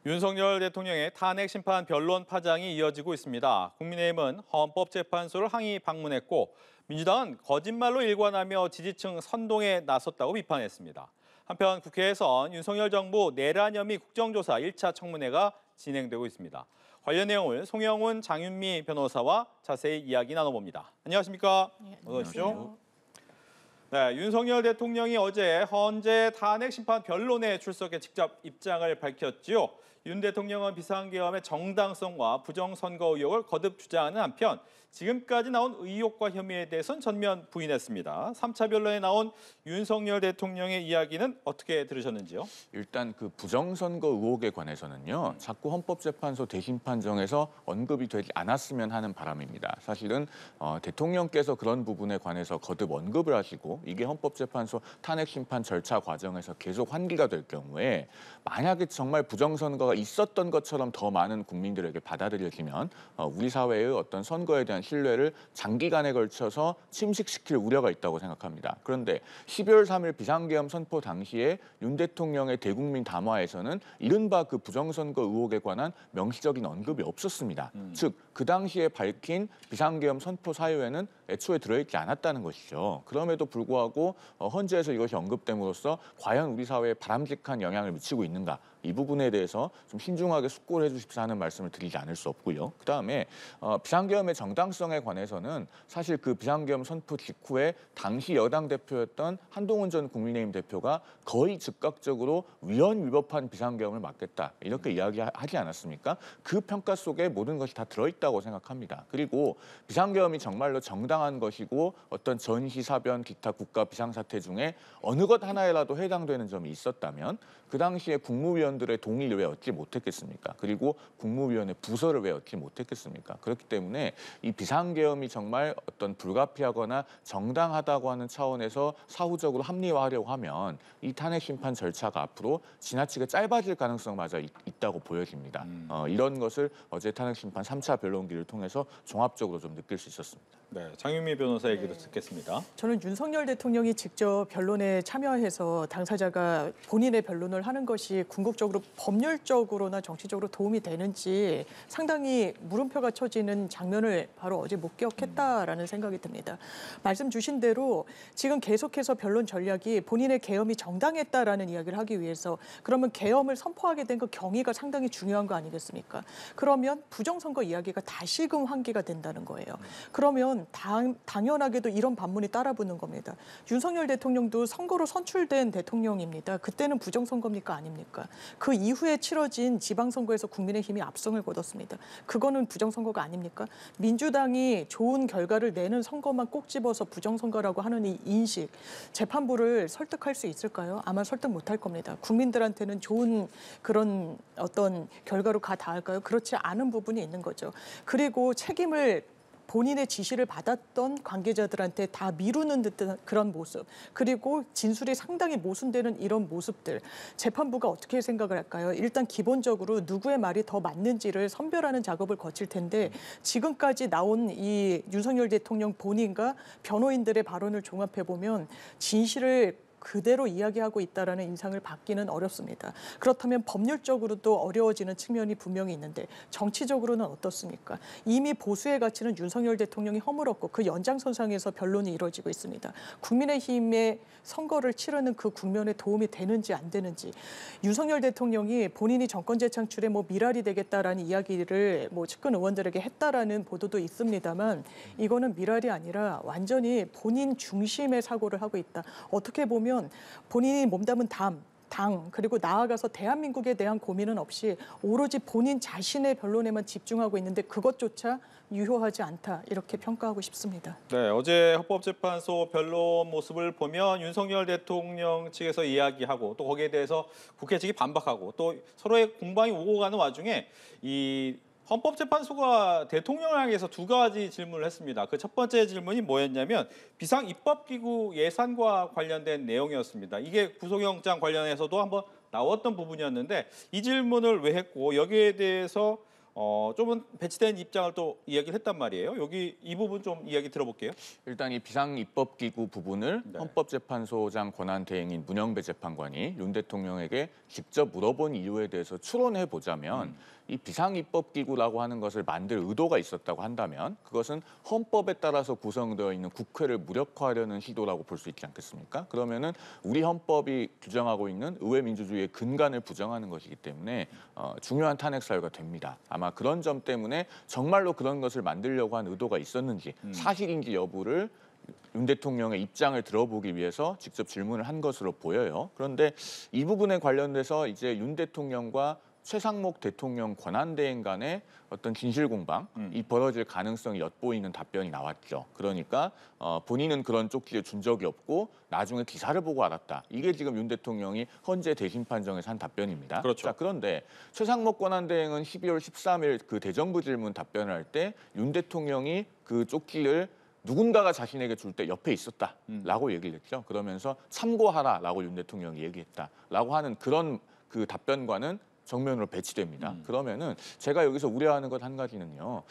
윤석열 대통령의 탄핵 심판 변론 파장이 이어지고 있습니다. 국민의힘은 헌법재판소를 항의 방문했고 민주당은 거짓말로 일관하며 지지층 선동에 나섰다고 비판했습니다. 한편 국회에선 윤석열 정부 내란 혐의 국정조사 1차 청문회가 진행되고 있습니다. 관련 내용을 송영훈, 장윤미 변호사와 자세히 이야기 나눠봅니다. 안녕하십니까? 네, 어서 오십시오. 안녕하세요. 네, 윤석열 대통령이 어제 헌재 탄핵 심판 변론에 출석해 직접 입장을 밝혔지요. 윤 대통령은 비상계엄의 정당성과 부정선거 의혹을 거듭 주장하는 한편 지금까지 나온 의혹과 혐의에 대해서는 전면 부인했습니다. 3차 변론에 나온 윤석열 대통령의 이야기는 어떻게 들으셨는지요? 일단 그 부정선거 의혹에 관해서는요. 자꾸 헌법재판소 대신 판정에서 언급이 되지 않았으면 하는 바람입니다. 사실은 대통령께서 그런 부분에 관해서 거듭 언급을 하시고 이게 헌법재판소 탄핵심판 절차 과정에서 계속 환기가 될 경우에 만약에 정말 부정선거가 있었던 것처럼 더 많은 국민들에게 받아들여지면 우리 사회의 어떤 선거에 대한 신뢰를 장기간에 걸쳐서 침식시킬 우려가 있다고 생각합니다. 그런데 12월 3일 비상계엄 선포 당시에 윤 대통령의 대국민 담화에서는 이른바 그 부정선거 의혹에 관한 명시적인 언급이 없었습니다. 즉, 그 당시에 밝힌 비상계엄 선포 사유에는 애초에 들어있지 않았다는 것이죠. 그럼에도 불구하고 헌재에서 이것이 언급됨으로써 과연 우리 사회에 바람직한 영향을 미치고 있는가? 이 부분에 대해서 좀 신중하게 숙고를 해주십사 하는 말씀을 드리지 않을 수 없고요. 그다음에 비상계엄의 정당성에 관해서는 사실 그 비상계엄 선포 직후에 당시 여당 대표였던 한동훈 전 국민의힘 대표가 거의 즉각적으로 위헌 위법한 비상계엄을 막겠다 이렇게 이야기하지 않았습니까? 그 평가 속에 모든 것이 다 들어있다고 생각합니다. 그리고 비상계엄이 정말로 정당한 것이고 어떤 전시사변 기타 국가 비상사태 중에 어느 것 하나에라도 해당되는 점이 있었다면 그 당시에 국무위원들의 동의를 왜 얻지 못했겠습니까? 그리고 국무위원회 부서를 왜 얻지 못했겠습니까? 그렇기 때문에 이 비상계엄이 정말 어떤 불가피하거나 정당하다고 하는 차원에서 사후적으로 합리화하려고 하면 이 탄핵심판 절차가 앞으로 지나치게 짧아질 가능성마저 있다고 보여집니다. 이런 것을 어제 탄핵심판 3차 변론기를 통해서 종합적으로 좀 느낄 수 있었습니다. 네, 장윤미 변호사 얘기도 듣겠습니다. 저는 윤석열 대통령이 직접 변론에 참여해서 당사자가 본인의 변론을 하는 것이 궁극적으로 법률적으로나 정치적으로 도움이 되는지 상당히 물음표가 쳐지는 장면을 바로 어제 목격했다라는 생각이 듭니다. 말씀 주신 대로 지금 계속해서 변론 전략이 본인의 계엄이 정당했다라는 이야기를 하기 위해서 그러면 계엄을 선포하게 된 그 경위가 상당히 중요한 거 아니겠습니까? 그러면 부정선거 이야기가 다시금 환기가 된다는 거예요. 그러면 당연하게도 이런 반문이 따라붙는 겁니다. 윤석열 대통령도 선거로 선출된 대통령입니다. 그때는 부정선거입니까? 아닙니까? 그 이후에 치러진 지방선거에서 국민의힘이 압승을 거뒀습니다. 그거는 부정선거가 아닙니까? 민주당이 좋은 결과를 내는 선거만 꼭 집어서 부정선거라고 하는 이 인식, 재판부를 설득할 수 있을까요? 아마 설득 못할 겁니다. 국민들한테는 좋은 그런 어떤 결과로 가 닿을까요? 그렇지 않은 부분이 있는 거죠. 그리고 책임을 본인의 지시를 받았던 관계자들한테 다 미루는 듯한 그런 모습, 그리고 진술이 상당히 모순되는 이런 모습들, 재판부가 어떻게 생각을 할까요? 일단 기본적으로 누구의 말이 더 맞는지를 선별하는 작업을 거칠 텐데 지금까지 나온 이 윤석열 대통령 본인과 변호인들의 발언을 종합해보면 진실을 그대로 이야기하고 있다라는 인상을 받기는 어렵습니다. 그렇다면 법률적으로도 어려워지는 측면이 분명히 있는데 정치적으로는 어떻습니까? 이미 보수의 가치는 윤석열 대통령이 허물었고 그 연장선상에서 변론이 이루어지고 있습니다. 국민의힘의 선거를 치르는 그 국면에 도움이 되는지 안 되는지, 윤석열 대통령이 본인이 정권 재창출에 미랄이 되겠다라는 이야기를 측근 의원들에게 했다라는 보도도 있습니다만 이거는 미랄이 아니라 완전히 본인 중심의 사고를 하고 있다. 어떻게 보면 본인이 몸담은 당 그리고 나아가서 대한민국에 대한 고민은 없이 오로지 본인 자신의 변론에만 집중하고 있는데 그것조차 유효하지 않다 이렇게 평가하고 싶습니다. 네, 어제 헌법재판소 변론 모습을 보면 윤석열 대통령 측에서 이야기하고 또 거기에 대해서 국회 측이 반박하고 또 서로의 공방이 오고 가는 와중에 이 헌법재판소가 대통령을 향해서 두 가지 질문을 했습니다. 그 첫 번째 질문이 뭐였냐면 비상입법기구 예산과 관련된 내용이었습니다. 이게 구속영장 관련해서도 한번 나왔던 부분이었는데 이 질문을 왜 했고 여기에 대해서 좀 배치된 입장을 또 이야기를 했단 말이에요. 여기 이 부분 좀 이야기 들어볼게요. 일단 이 비상입법기구 부분을 네. 헌법재판소장 권한 대행인 문영배 재판관이 윤 대통령에게 직접 물어본 이유에 대해서 추론해 보자면 이 비상입법기구라고 하는 것을 만들 의도가 있었다고 한다면 그것은 헌법에 따라서 구성되어 있는 국회를 무력화하려는 시도라고 볼 수 있지 않겠습니까? 그러면은 우리 헌법이 규정하고 있는 의회 민주주의의 근간을 부정하는 것이기 때문에 중요한 탄핵 사유가 됩니다. 아마 그런 점 때문에 정말로 그런 것을 만들려고 한 의도가 있었는지 사실인지 여부를 윤 대통령의 입장을 들어보기 위해서 직접 질문을 한 것으로 보여요. 그런데 이 부분에 관련돼서 이제 윤 대통령과 최상목 대통령 권한대행 간의 어떤 진실 공방, 이 벌어질 가능성이 엿보이는 답변이 나왔죠. 그러니까 본인은 그런 쪽지를 준 적이 없고 나중에 기사를 보고 알았다. 이게 지금 윤 대통령이 헌재 대심 판정에서 한 답변입니다. 그렇죠. 자, 그런데 최상목 권한대행은 12월 13일 그 대정부 질문 답변을 할 때 윤 대통령이 그 쪽지를 누군가가 자신에게 줄 때 옆에 있었다라고 얘기를 했죠. 그러면서 참고하라라고 윤 대통령이 얘기했다라고 하는 그런 그 답변과는 정면으로 배치됩니다. 그러면은 제가 여기서 우려하는 것 한 가지는요.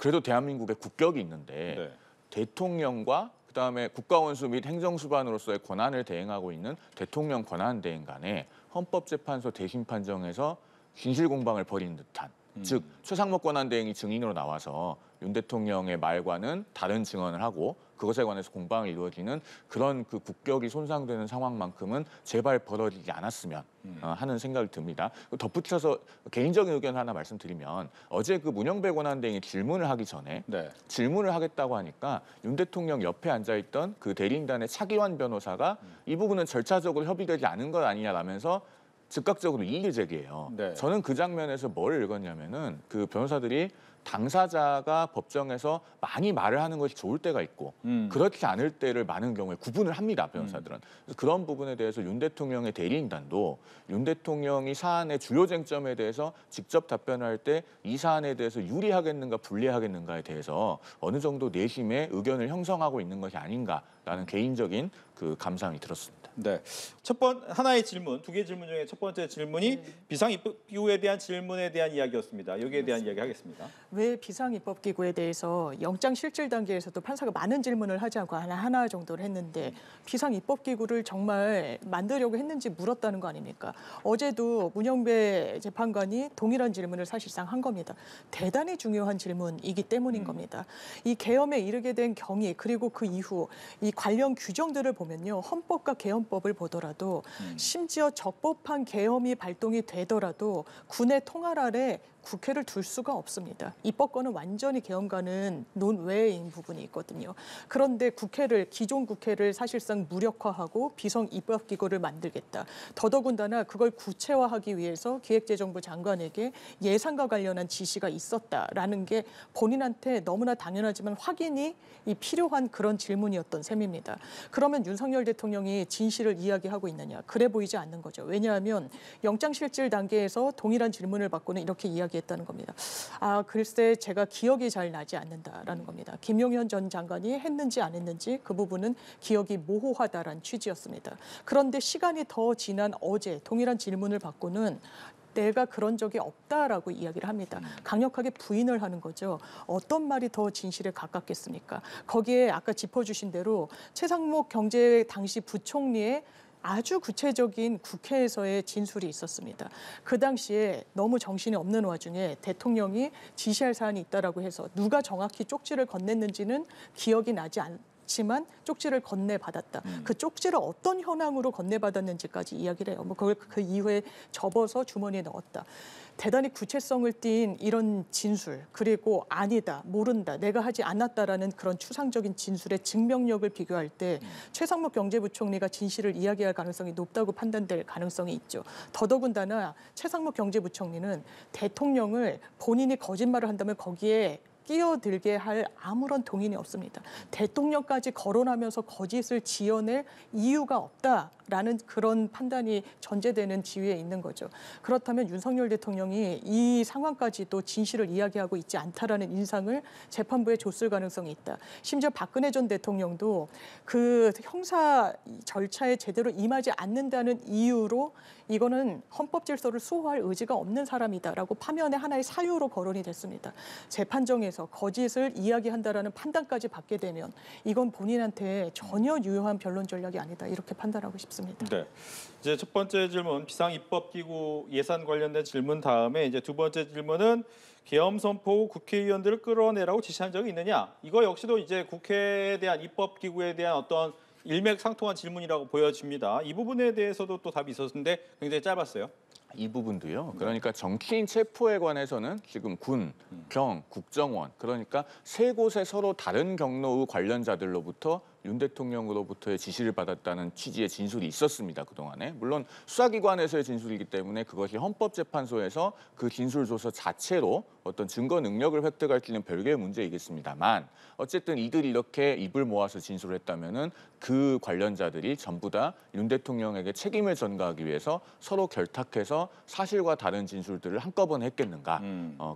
그래도 대한민국에 국격이 있는데 네. 대통령과 그다음에 국가원수 및 행정수반으로서의 권한을 대행하고 있는 대통령 권한 대행 간에 헌법재판소 대심 판정에서 진실 공방을 벌이는 듯한 즉 최상목 권한 대행이 증인으로 나와서 윤 대통령의 말과는 다른 증언을 하고 그것에 관해서 공방이 이루어지는 그런 그 국격이 손상되는 상황만큼은 제발 벌어지지 않았으면 하는 생각이 듭니다. 덧붙여서 개인적인 의견 하나 말씀드리면 어제 그 문영배 권한대행이 질문을 하기 전에 네. 질문을 하겠다고 하니까 윤 대통령 옆에 앉아있던 그 대리인단의 차기환 변호사가 이 부분은 절차적으로 협의되지 않은 것 아니냐라면서 즉각적으로 이의를 제기해요. 네. 저는 그 장면에서 뭘 읽었냐면은 그 변호사들이 당사자가 법정에서 많이 말을 하는 것이 좋을 때가 있고 그렇지 않을 때를 많은 경우에 구분을 합니다. 변호사들은. 그래서 그런 부분에 대해서 윤 대통령의 대리인단도 윤 대통령이 사안의 주요 쟁점에 대해서 직접 답변할 때 이 사안에 대해서 유리하겠는가 불리하겠는가에 대해서 어느 정도 내심의 의견을 형성하고 있는 것이 아닌가라는 개인적인 그 감상이 들었습니다. 네. 하나의 질문, 두 개의 질문 중에 첫 번째 질문이 비상입법기구에 대한 질문에 대한 이야기였습니다. 여기에 대한 이야기 하겠습니다. 왜 비상입법기구에 대해서 영장실질 단계에서도 판사가 많은 질문을 하지 않고 하나 정도를 했는데 비상입법기구를 정말 만들려고 했는지 물었다는 거 아닙니까? 어제도 문영배 재판관이 동일한 질문을 사실상 한 겁니다. 대단히 중요한 질문이기 때문인 겁니다. 이 계엄에 이르게 된 경위 그리고 그 이후 이 관련 규정들을 보면요. 헌법과 계엄법을 보더라도 심지어 적법한 계엄이 발동이 되더라도 군의 통할 아래 국회를 둘 수가 없습니다. 입법권은 완전히 계엄과는 논외인 부분이 있거든요. 그런데 기존 국회를 사실상 무력화하고 비상입법기구를 만들겠다. 더더군다나 그걸 구체화하기 위해서 기획재정부 장관에게 예산과 관련한 지시가 있었다라는 게 본인한테 너무나 당연하지만 확인이 필요한 그런 질문이었던 셈입니다. 그러면 윤석열 대통령이 진실을 이야기하고 있느냐? 그래 보이지 않는 거죠. 왜냐하면 영장실질 단계에서 동일한 질문을 받고는 이렇게 이야기했다는 겁니다. 글쎄 제가 기억이 잘 나지 않는다라는 겁니다. 김용현 전 장관이 했는지 안 했는지 그 부분은 기억이 모호하다라는 취지였습니다. 그런데 시간이 더 지난 어제 동일한 질문을 받고는 내가 그런 적이 없다라고 이야기를 합니다. 강력하게 부인을 하는 거죠. 어떤 말이 더 진실에 가깝겠습니까? 거기에 아까 짚어주신 대로 최상목 경제 당시 부총리의 아주 구체적인 국회에서의 진술이 있었습니다. 그 당시에 너무 정신이 없는 와중에 대통령이 지시할 사안이 있다라고 해서 누가 정확히 쪽지를 건넸는지는 기억이 나지 않지만 쪽지를 건네받았다. 그 쪽지를 어떤 현황으로 건네받았는지까지 이야기를 해요. 그걸 그 이후에 접어서 주머니에 넣었다. 대단히 구체성을 띈 이런 진술 그리고 아니다, 모른다, 내가 하지 않았다라는 그런 추상적인 진술의 증명력을 비교할 때 최상목 경제부총리가 진실을 이야기할 가능성이 높다고 판단될 가능성이 있죠. 더더군다나 최상목 경제부총리는 대통령을 본인이 거짓말을 한다면 거기에 끼어들게 할 아무런 동인이 없습니다. 대통령까지 거론하면서 거짓을 지어낼 이유가 없다라는 그런 판단이 전제되는 지위에 있는 거죠. 그렇다면 윤석열 대통령이 이 상황까지도 진실을 이야기하고 있지 않다라는 인상을 재판부에 줬을 가능성이 있다. 심지어 박근혜 전 대통령도 그 형사 절차에 제대로 임하지 않는다는 이유로 이거는 헌법 질서를 수호할 의지가 없는 사람이다라고 파면의 하나의 사유로 거론이 됐습니다. 재판정에서 거짓을 이야기한다라는 판단까지 받게 되면 이건 본인한테 전혀 유효한 변론 전략이 아니다 이렇게 판단하고 싶습니다. 네. 이제 첫 번째 질문 비상입법기구 예산 관련된 질문 다음에 이제 두 번째 질문은 계엄 선포 후 국회의원들을 끌어내라고 지시한 적이 있느냐? 이거 역시도 이제 국회에 대한 입법기구에 대한 어떤 일맥상통한 질문이라고 보여집니다. 이 부분에 대해서도 또 답이 있었는데 굉장히 짧았어요. 이 부분도요. 그러니까 정치인 체포에 관해서는 지금 군, 경, 국정원 그러니까 세 곳의 서로 다른 경로의 관련자들로부터 윤 대통령으로부터의 지시를 받았다는 취지의 진술이 있었습니다. 그동안에. 물론 수사기관에서의 진술이기 때문에 그것이 헌법재판소에서 그 진술 조서 자체로 어떤 증거 능력을 획득할지는 별개의 문제이겠습니다만 어쨌든 이들이 이렇게 입을 모아서 진술을 했다면은 그 관련자들이 전부 다 윤 대통령에게 책임을 전가하기 위해서 서로 결탁해서 사실과 다른 진술들을 한꺼번에 했겠는가.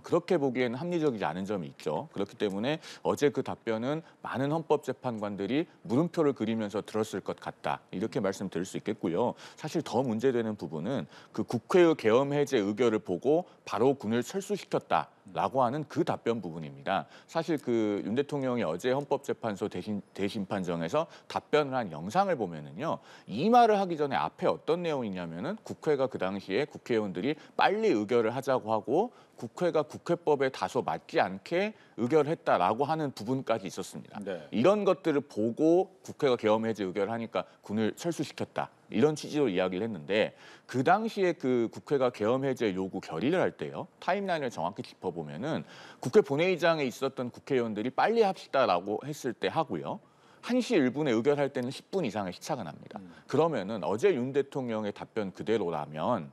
그렇게 보기에는 합리적이지 않은 점이 있죠. 그렇기 때문에 어제 그 답변은 많은 헌법재판관들이 물음표를 그리면서 들었을 것 같다. 이렇게 말씀드릴 수 있겠고요. 사실 더 문제되는 부분은 그 국회의 계엄 해제 의결을 보고 바로 군을 철수시켰다라고 하는 그 답변 부분입니다. 사실 그 윤 대통령이 어제 헌법재판소 대심판정에서 답변을 한 영상을 보면은요. 이 말을 하기 전에 앞에 어떤 내용이 있냐면은 국회가 그 당시에 국회의원들이 빨리 의결을 하자고 하고 국회가 국회법에 다소 맞지 않게 의결했다라고 하는 부분까지 있었습니다. 네. 이런 것들을 보고 국회가 계엄 해제 의결을 하니까 군을 철수시켰다. 이런 취지로 이야기를 했는데 그 당시에 그 국회가 계엄 해제 요구 결의를 할 때요. 타임라인을 정확히 짚어보면은 국회 본회의장에 있었던 국회의원들이 빨리 합시다라고 했을 때 하고요. 1시 1분에 의결할 때는 10분 이상의 시차가 납니다. 그러면은 어제 윤 대통령의 답변 그대로라면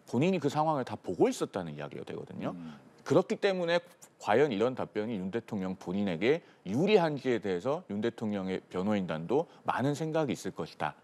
본인이 그 상황을 다 보고 있었다는 이야기가 되거든요. 그렇기 때문에 과연 이런 답변이 윤 대통령 본인에게 유리한지에 대해서 윤 대통령의 변호인단도 많은 생각이 있을 것이다.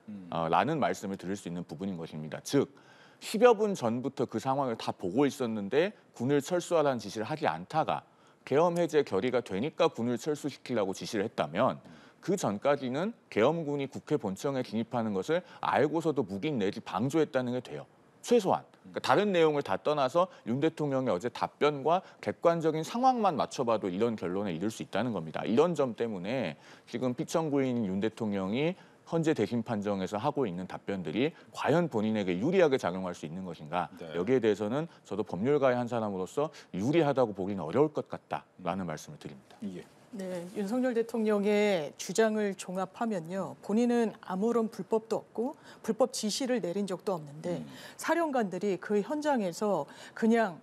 라는 말씀을 드릴 수 있는 부분인 것입니다. 즉 10여 분 전부터 그 상황을 다 보고 있었는데 군을 철수하라는 지시를 하지 않다가 계엄 해제 결의가 되니까 군을 철수시키려고 지시를 했다면 그 전까지는 계엄군이 국회 본청에 진입하는 것을 알고서도 묵인 내지 방조했다는 게 돼요. 최소한. 그러니까 다른 내용을 다 떠나서 윤 대통령의 어제 답변과 객관적인 상황만 맞춰봐도 이런 결론에 이를 수 있다는 겁니다. 이런 점 때문에 지금 피청구인인 윤 대통령이 헌재 대심 판정에서 하고 있는 답변들이 과연 본인에게 유리하게 작용할 수 있는 것인가. 네. 여기에 대해서는 저도 법률가의 한 사람으로서 유리하다고 보기는 어려울 것 같다라는 말씀을 드립니다. 예. 네, 윤석열 대통령의 주장을 종합하면요. 본인은 아무런 불법도 없고 불법 지시를 내린 적도 없는데 사령관들이 그 현장에서 그냥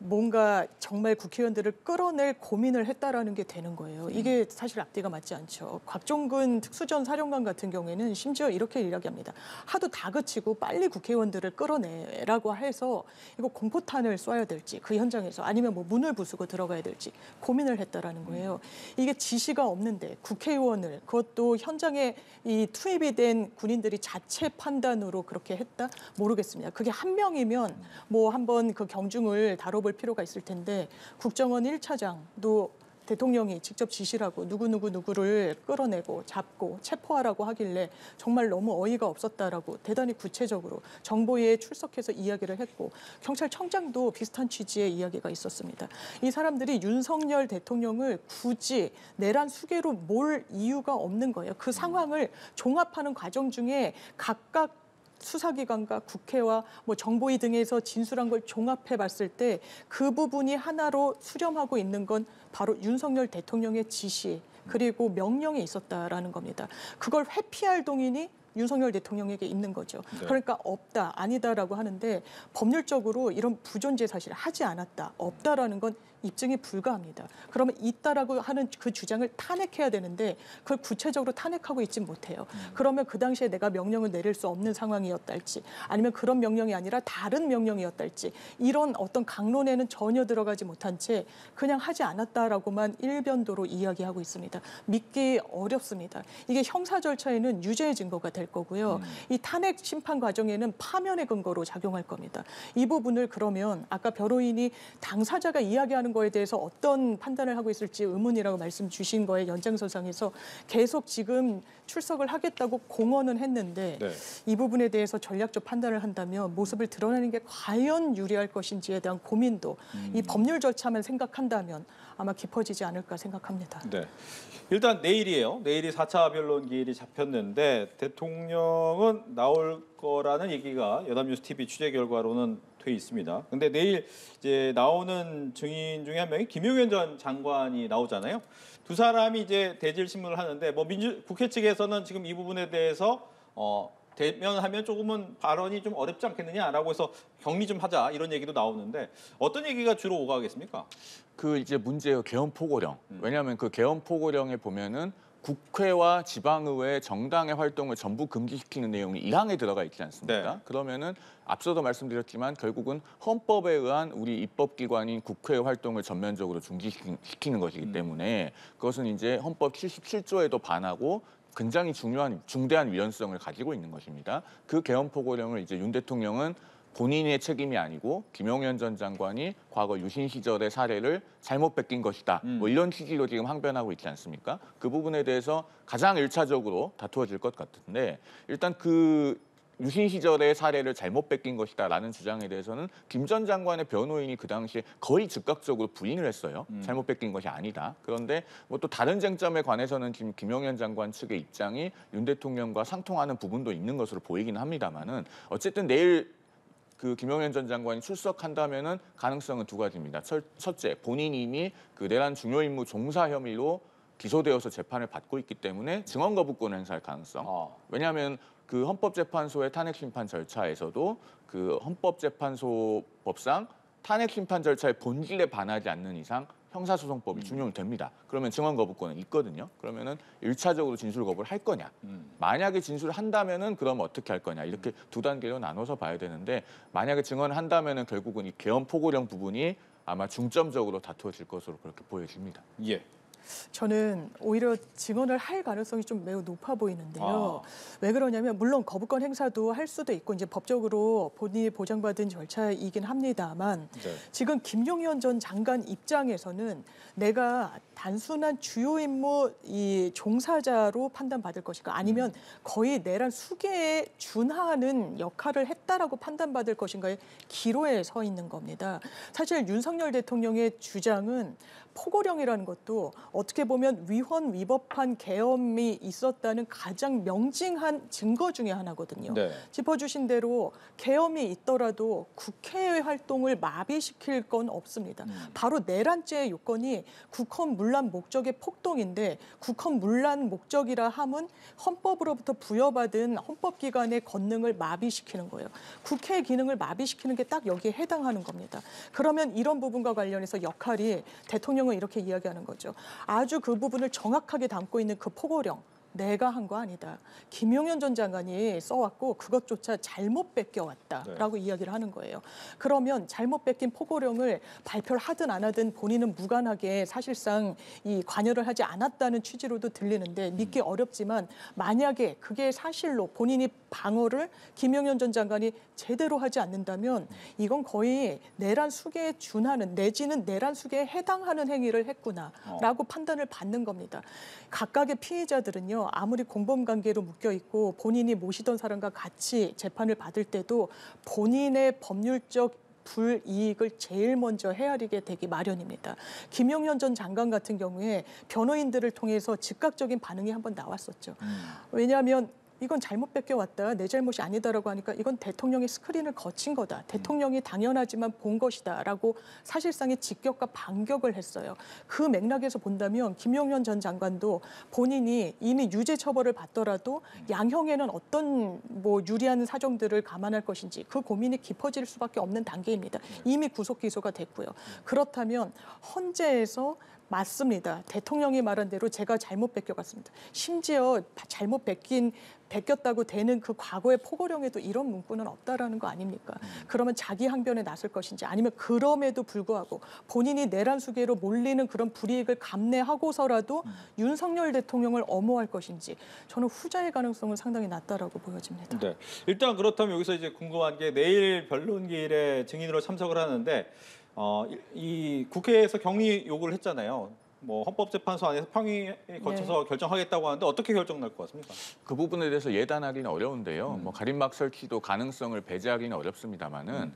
뭔가 정말 국회의원들을 끌어낼 고민을 했다라는 게 되는 거예요. 이게 사실 앞뒤가 맞지 않죠. 곽종근 특수전 사령관 같은 경우에는 심지어 이렇게 이야기합니다. 하도 다그치고 빨리 국회의원들을 끌어내라고 해서 이거 공포탄을 쏴야 될지 그 현장에서 아니면 뭐 문을 부수고 들어가야 될지 고민을 했다라는 거예요. 이게 지시가 없는데 국회의원을 그것도 현장에 이 투입이 된 군인들이 자체 판단으로 그렇게 했다? 모르겠습니다. 그게 한 명이면 뭐 한번 그 경중을 다뤄볼 필요가 있을 텐데 국정원 1차장도 대통령이 직접 지시를 하고 누구를 끌어내고 잡고 체포하라고 하길래 정말 너무 어이가 없었다라고 대단히 구체적으로 정보위에 출석해서 이야기를 했고 경찰청장도 비슷한 취지의 이야기가 있었습니다. 이 사람들이 윤석열 대통령을 굳이 내란 수계로 몰 이유가 없는 거예요. 그 상황을 종합하는 과정 중에 각각 수사기관과 국회와 뭐 정보위 등에서 진술한 걸 종합해 봤을 때 그 부분이 하나로 수렴하고 있는 건 바로 윤석열 대통령의 지시 그리고 명령이 있었다라는 겁니다. 그걸 회피할 동인이 윤석열 대통령에게 있는 거죠. 네. 그러니까 없다, 아니다라고 하는데 법률적으로 이런 부존재 사실을 하지 않았다, 없다라는 건 입증이 불가합니다. 그러면 있다라고 하는 그 주장을 탄핵해야 되는데 그걸 구체적으로 탄핵하고 있지 못해요. 그러면 그 당시에 내가 명령을 내릴 수 없는 상황이었달지 아니면 그런 명령이 아니라 다른 명령이었달지 이런 어떤 강론에는 전혀 들어가지 못한 채 그냥 하지 않았다라고만 일변도로 이야기하고 있습니다. 믿기 어렵습니다. 이게 형사 절차에는 유죄의 증거가 될 거고요. 이 탄핵 심판 과정에는 파면의 근거로 작용할 겁니다. 이 부분을 그러면 아까 변호인이 당사자가 이야기하는 거에 대해서 어떤 판단을 하고 있을지 의문이라고 말씀 주신 거에 연장선상에서 계속 지금 출석을 하겠다고 공언은 했는데 네. 이 부분에 대해서 전략적 판단을 한다면 모습을 드러내는 게 과연 유리할 것인지에 대한 고민도 이 법률 절차만 생각한다면 아마 깊어지지 않을까 생각합니다. 네. 일단 내일이에요. 내일이 4차 변론 기일이 잡혔는데 대통령은 나올 거라는 얘기가 여담뉴스 TV 취재 결과로는 돼 있습니다. 근데 내일 이제 나오는 증인 중에 한 명이 김용현 전 장관이 나오잖아요. 두 사람이 이제 대질 신문을 하는데 뭐 국회 측에서는 지금 이 부분에 대해서 대면하면 조금은 발언이 좀 어렵지 않겠느냐라고 해서 격리 좀 하자 이런 얘기도 나오는데 어떤 얘기가 주로 오가겠습니까? 그 이제 문제예요. 개헌 포고령. 왜냐하면 그 개헌 포고령에 보면은 국회와 지방의회 정당의 활동을 전부 금지시키는 내용이 1항에 들어가 있지 않습니까? 네. 그러면은 앞서도 말씀드렸지만 결국은 헌법에 의한 우리 입법기관인 국회의 활동을 전면적으로 중지시키는 것이기 때문에 그것은 이제 헌법 77조에도 반하고 굉장히 중대한 위헌성을 가지고 있는 것입니다. 그 개헌 포고령을 이제 윤 대통령은 본인의 책임이 아니고 김용현 전 장관이 과거 유신 시절의 사례를 잘못 베낀 것이다. 뭐 이런 취지로 지금 항변하고 있지 않습니까? 그 부분에 대해서 가장 1차적으로 다투어질 것 같은데 일단 그 유신 시절의 사례를 잘못 베낀 것이다라는 주장에 대해서는 김 전 장관의 변호인이 그 당시에 거의 즉각적으로 부인을 했어요. 잘못 베낀 것이 아니다. 그런데 뭐 또 다른 쟁점에 관해서는 지금 김용현 장관 측의 입장이 윤 대통령과 상통하는 부분도 있는 것으로 보이기는 합니다만은 어쨌든 내일 그 김용현 전 장관이 출석한다면은 가능성은 두 가지입니다. 첫째, 본인이 이미 그 내란 중요 임무 종사 혐의로 기소되어서 재판을 받고 있기 때문에 증언 거부권 행사할 가능성. 왜냐하면 그 헌법재판소의 탄핵 심판 절차에서도 그 헌법재판소법상 탄핵 심판 절차의 본질에 반하지 않는 이상 형사소송법이 준용이 됩니다. 그러면 증언 거부권은 있거든요. 그러면은 1차적으로 진술 거부를 할 거냐. 만약에 진술을 한다면은 그럼 어떻게 할 거냐. 이렇게 두 단계로 나눠서 봐야 되는데 만약에 증언을 한다면은 결국은 이 개헌 포고령 부분이 아마 중점적으로 다투어질 것으로 그렇게 보여집니다. 예. 저는 오히려 증언을 할 가능성이 좀 매우 높아 보이는데요. 왜 그러냐면 물론 거부권 행사도 할 수도 있고 이제 법적으로 본인이 보장받은 절차이긴 합니다만 네. 지금 김용현 전 장관 입장에서는 내가 단순한 주요 임무 이 종사자로 판단받을 것인가 아니면 거의 내란 수계에 준하는 역할을 했다라고 판단받을 것인가의 기로에 서 있는 겁니다. 사실 윤석열 대통령의 주장은 포고령이라는 것도 어떻게 보면 위헌 위법한 계엄이 있었다는 가장 명징한 증거 중에 하나거든요. 네. 짚어주신 대로 계엄이 있더라도 국회의 활동을 마비시킬 건 없습니다. 바로 내란죄의 요건이 국헌 문란 목적의 폭동인데 국헌 문란 목적이라 함은 헌법으로부터 부여받은 헌법기관의 권능을 마비시키는 거예요. 국회의 기능을 마비시키는 게 딱 여기에 해당하는 겁니다. 그러면 이런 부분과 관련해서 역할이 대통령은 이렇게 이야기하는 거죠. 아주 그 부분을 정확하게 담고 있는 그 포고령. 내가 한 거 아니다. 김용현 전 장관이 써왔고 그것조차 잘못 뺏겨왔다라고 이야기를 하는 거예요. 그러면 잘못 뺏긴 포고령을 발표를 하든 안 하든 본인은 무관하게 사실상 이 관여를 하지 않았다는 취지로도 들리는데 믿기 어렵지만 만약에 그게 사실로 본인이 방어를 김용현 전 장관이 제대로 하지 않는다면 이건 거의 내란 수계에 준하는 내지는 내란 수계에 해당하는 행위를 했구나라고 판단을 받는 겁니다. 각각의 피해자들은요. 아무리 공범관계로 묶여있고 본인이 모시던 사람과 같이 재판을 받을 때도 본인의 법률적 불이익을 제일 먼저 헤아리게 되기 마련입니다. 김용현 전 장관 같은 경우에 변호인들을 통해서 즉각적인 반응이 한번 나왔었죠. 왜냐하면 이건 잘못 뺏겨왔다, 내 잘못이 아니다라고 하니까 이건 대통령이 스크린을 거친 거다. 대통령이 당연하지만 본 것이다라고 사실상의 직격과 반격을 했어요. 그 맥락에서 본다면 김용현 전 장관도 본인이 이미 유죄 처벌을 받더라도 양형에는 어떤 뭐 유리한 사정들을 감안할 것인지 그 고민이 깊어질 수밖에 없는 단계입니다. 이미 구속 기소가 됐고요. 그렇다면 헌재에서 맞습니다. 대통령이 말한 대로 제가 잘못 뺏겨갔습니다. 심지어 잘못 뺏겼다고 되는 그 과거의 포고령에도 이런 문구는 없다라는 거 아닙니까? 그러면 자기 항변에 나설 것인지 아니면 그럼에도 불구하고 본인이 내란 수계로 몰리는 그런 불이익을 감내하고서라도 윤석열 대통령을 엄호할 것인지 저는 후자의 가능성은 상당히 낮다라고 보여집니다. 네. 일단 그렇다면 여기서 이제 궁금한 게 내일 변론기일에 증인으로 참석을 하는데 이 국회에서 격리 요구를 했잖아요. 뭐 헌법재판소 안에서 평의에 거쳐서 결정하겠다고 하는데 어떻게 결정 날 것 같습니까? 그 부분에 대해서 예단하기는 어려운데요. 뭐 가림막 설치도 가능성을 배제하기는 어렵습니다만은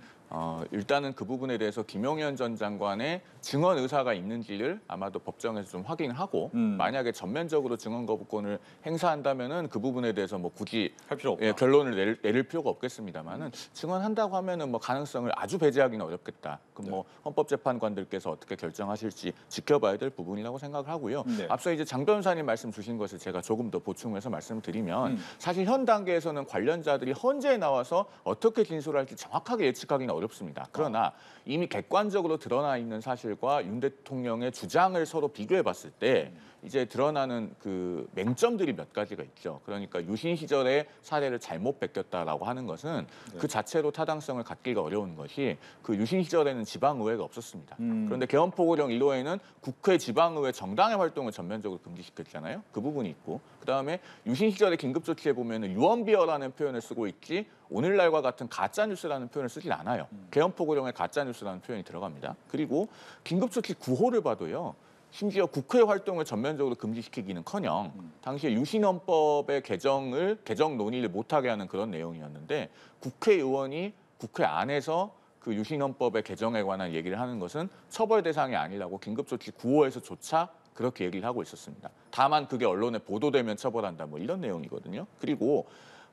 일단은 그 부분에 대해서 김용현 전 장관의 증언 의사가 있는지를 아마도 법정에서 좀 확인하고 만약에 전면적으로 증언 거부권을 행사한다면은 그 부분에 대해서 뭐 굳이 할 필요 없다. 결론을 내릴 필요가 없겠습니다만은 증언한다고 하면은 뭐 가능성을 아주 배제하기는 어렵겠다. 그럼 뭐 헌법재판관들께서 어떻게 결정하실지 지켜봐야 될 부분이라고 생각을 하고요. 네. 앞서 이제 장 변호사님 말씀 주신 것을 제가 조금 더 보충해서 말씀드리면 사실 현 단계에서는 관련자들이 헌재에 나와서 어떻게 진술할지 정확하게 예측하기는 어렵습니다. 그러나 이미 객관적으로 드러나 있는 사실과 윤 대통령의 주장을 서로 비교해 봤을 때 이제 드러나는 그 맹점들이 몇 가지가 있죠. 그러니까 유신 시절에 사례를 잘못 베꼈다라고 하는 것은 그 자체로 타당성을 갖기가 어려운 것이 그 유신 시절에는 지방의회가 없었습니다. 그런데 개헌포고령 1호에는 국회 지방의회 정당의 활동을 전면적으로 금지시켰잖아요. 그 부분이 있고 그다음에 유신 시절에 긴급조치에 보면은 유언비어라는 표현을 쓰고 있지 오늘날과 같은 가짜뉴스라는 표현을 쓰질 않아요. 개헌포고령에 가짜뉴스라는 표현이 들어갑니다. 그리고 긴급조치 9호를 봐도요. 심지어 국회 활동을 전면적으로 금지시키기는커녕 당시에 유신헌법의 개정 논의를 못하게 하는 그런 내용이었는데 국회의원이 국회 안에서 그 유신헌법의 개정에 관한 얘기를 하는 것은 처벌 대상이 아니라고 긴급조치 9호에서조차 그렇게 얘기를 하고 있었습니다. 다만 그게 언론에 보도되면 처벌한다 뭐 이런 내용이거든요. 그리고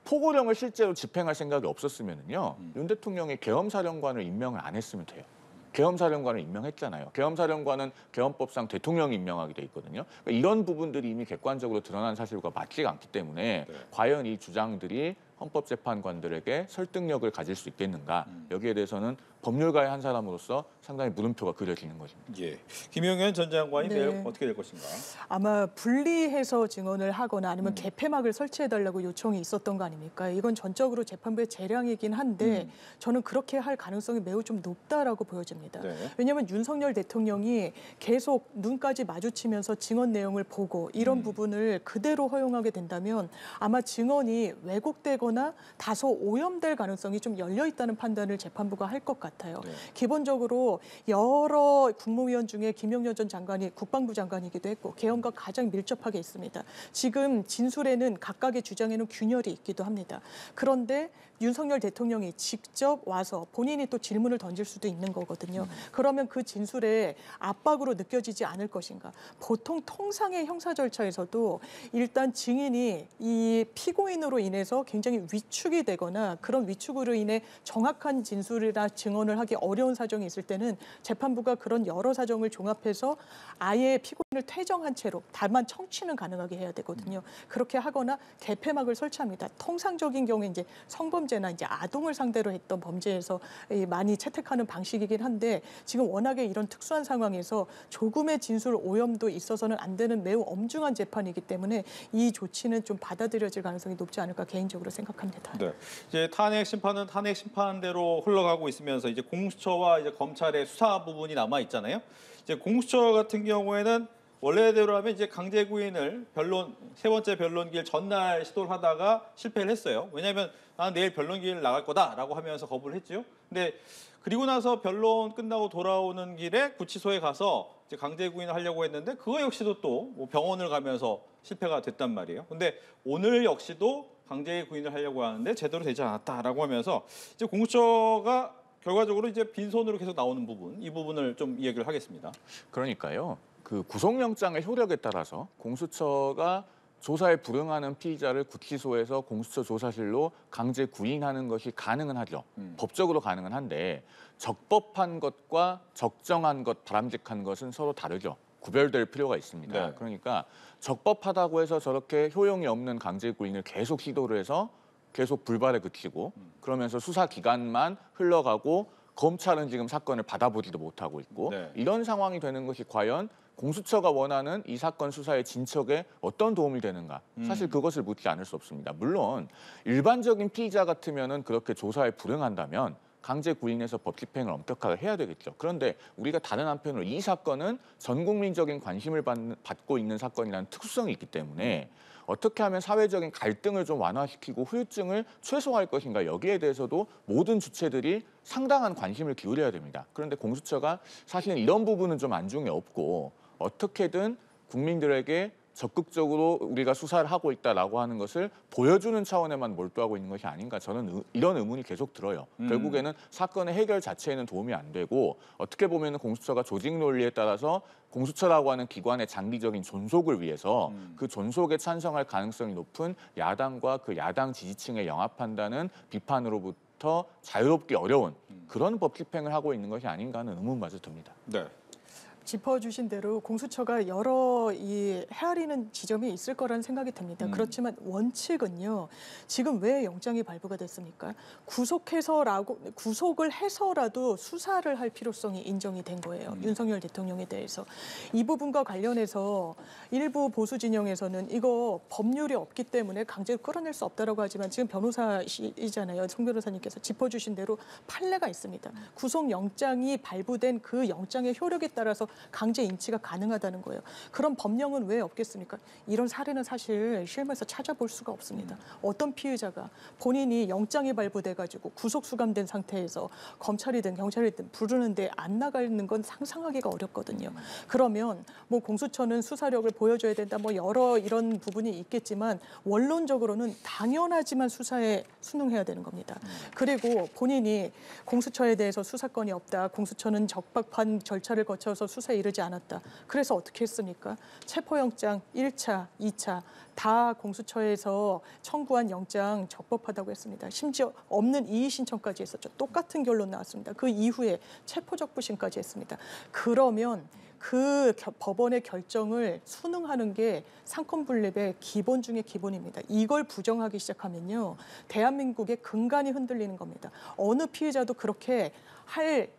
포고령을 실제로 집행할 생각이 없었으면요. 윤 대통령이 계엄사령관을 임명을 안 했으면 돼요. 계엄사령관을 임명했잖아요. 계엄사령관은 계엄법상 대통령이 임명하게 돼 있거든요. 그러니까 이런 부분들이 이미 객관적으로 드러난 사실과 맞지가 않기 때문에 과연 이 주장들이 헌법재판관들에게 설득력을 가질 수 있겠는가. 여기에 대해서는 법률가의 한 사람으로서 상당히 물음표가 그려지는 것입니다. 예. 김용현 전 장관이 네. 내일 어떻게 될 것인가? 아마 분리해서 증언을 하거나 아니면 개폐막을 설치해달라고 요청이 있었던 거 아닙니까? 이건 전적으로 재판부의 재량이긴 한데 저는 그렇게 할 가능성이 매우 좀 높다라고 보여집니다. 네. 왜냐하면 윤석열 대통령이 계속 눈까지 마주치면서 증언 내용을 보고 이런 부분을 그대로 허용하게 된다면 아마 증언이 왜곡되거나 다소 오염될 가능성이 좀 열려 있다는 판단을 재판부가 할 것 같아요. 네. 기본적으로 여러 국무위원 중에 김용현 전 장관이 국방부 장관이기도 했고 계엄과 가장 밀접하게 있습니다. 지금 진술에는 각각의 주장에는 균열이 있기도 합니다. 그런데 윤석열 대통령이 직접 와서 본인이 또 질문을 던질 수도 있는 거거든요. 그러면 그 진술에 압박으로 느껴지지 않을 것인가. 보통 통상의 형사 절차에서도 일단 증인이 이 피고인으로 인해서 굉장히 위축이 되거나 그런 위축으로 인해 정확한 진술이나 증언을 하기 어려운 사정이 있을 때는 재판부가 그런 여러 사정을 종합해서 아예 피고인을 퇴정한 채로 다만 청취는 가능하게 해야 되거든요. 그렇게 하거나 개폐막을 설치합니다. 통상적인 경우에 이제 성범죄나 이제 아동을 상대로 했던 범죄에서 많이 채택하는 방식이긴 한데 지금 워낙에 이런 특수한 상황에서 조금의 진술 오염도 있어서는 안 되는 매우 엄중한 재판이기 때문에 이 조치는 좀 받아들여질 가능성이 높지 않을까 개인적으로 생각합니다. 네. 이제 탄핵 심판은 탄핵 심판대로 흘러가고 있으면서 이제 공수처와 이제 검찰의 수사 부분이 남아 있잖아요. 이제 공수처 같은 경우에는 원래대로 하면 이제 강제 구인을 세 번째 변론기일 전날 시도를 하다가 실패를 했어요. 왜냐하면 나는 내일 변론기일 나갈 거다라고 하면서 거부를 했죠. 근데 그리고 나서 변론 끝나고 돌아오는 길에 구치소에 가서 이제 강제 구인을 하려고 했는데 그거 역시도 또 뭐 병원을 가면서 실패가 됐단 말이에요. 근데 오늘 역시도 강제 구인을 하려고 하는데 제대로 되지 않았다라고 하면서 이제 공수처가 결과적으로 이제 빈손으로 계속 나오는 부분, 이 부분을 좀 이야기를 하겠습니다. 그러니까요. 그 구속영장의 효력에 따라서 공수처가 조사에 불응하는 피의자를 구치소에서 공수처 조사실로 강제 구인하는 것이 가능은 하죠. 법적으로 가능은 한데 적법한 것과 적정한 것, 바람직한 것은 서로 다르죠. 구별될 필요가 있습니다. 네. 그러니까 적법하다고 해서 저렇게 효용이 없는 강제 구인을 계속 시도를 해서 계속 불발에 그치고 그러면서 수사 기간만 흘러가고 검찰은 지금 사건을 받아보지도 못하고 있고 네. 이런 상황이 되는 것이 과연 공수처가 원하는 이 사건 수사의 진척에 어떤 도움이 되는가? 사실 그것을 묻지 않을 수 없습니다. 물론 일반적인 피의자 같으면은 그렇게 조사에 불응한다면 강제 구인해서 법 집행을 엄격하게 해야 되겠죠. 그런데 우리가 다른 한편으로 이 사건은 전 국민적인 관심을 받고 있는 사건이라는 특수성이 있기 때문에 어떻게 하면 사회적인 갈등을 좀 완화시키고 후유증을 최소화할 것인가 여기에 대해서도 모든 주체들이 상당한 관심을 기울여야 됩니다. 그런데 공수처가 사실은 이런 부분은 좀 안중에 없고 어떻게든 국민들에게 적극적으로 우리가 수사를 하고 있다라고 하는 것을 보여주는 차원에만 몰두하고 있는 것이 아닌가 저는 이런 의문이 계속 들어요. 결국에는 사건의 해결 자체에는 도움이 안 되고 어떻게 보면 공수처가 조직 논리에 따라서 공수처라고 하는 기관의 장기적인 존속을 위해서 그 존속에 찬성할 가능성이 높은 야당과 그 야당 지지층에 영합한다는 비판으로부터 자유롭기 어려운 그런 법 집행을 하고 있는 것이 아닌가 하는 의문마저 듭니다. 네. 짚어주신 대로 공수처가 여러 헤아리는 지점이 있을 거라는 생각이 듭니다. 그렇지만 원칙은요. 지금 왜 영장이 발부가 됐습니까? 구속을 해서라도 수사를 할 필요성이 인정이 된 거예요. 윤석열 대통령에 대해서. 이 부분과 관련해서 일부 보수 진영에서는 이거 법률이 없기 때문에 강제로 끌어낼 수 없다라고 하지만 지금 변호사이잖아요. 송 변호사님께서 짚어주신 대로 판례가 있습니다. 구속영장이 발부된 그 영장의 효력에 따라서 강제 인치가 가능하다는 거예요. 그럼 법령은 왜 없겠습니까? 이런 사례는 사실 실무에서 찾아볼 수가 없습니다. 어떤 피의자가 본인이 영장이 발부돼가지고 구속 수감된 상태에서 검찰이든 경찰이든 부르는데 안 나가는 건 상상하기가 어렵거든요. 그러면 뭐 공수처는 수사력을 보여줘야 된다. 뭐 여러 이런 부분이 있겠지만 원론적으로는 당연하지만 수사에 순응해야 되는 겁니다. 그리고 본인이 공수처에 대해서 수사권이 없다. 공수처는 적법한 절차를 거쳐서 수사에 이르지 않았다. 그래서 어떻게 했습니까? 체포영장 1차, 2차 다 공수처에서 청구한 영장 적법하다고 했습니다. 심지어 없는 이의 신청까지 했었죠. 똑같은 결론 나왔습니다. 그 이후에 체포적부심까지 했습니다. 그러면 그 법원의 결정을 순응하는 게 상권분립의 기본 중에 기본입니다. 이걸 부정하기 시작하면요. 대한민국의 근간이 흔들리는 겁니다. 어느 피해자도 그렇게 할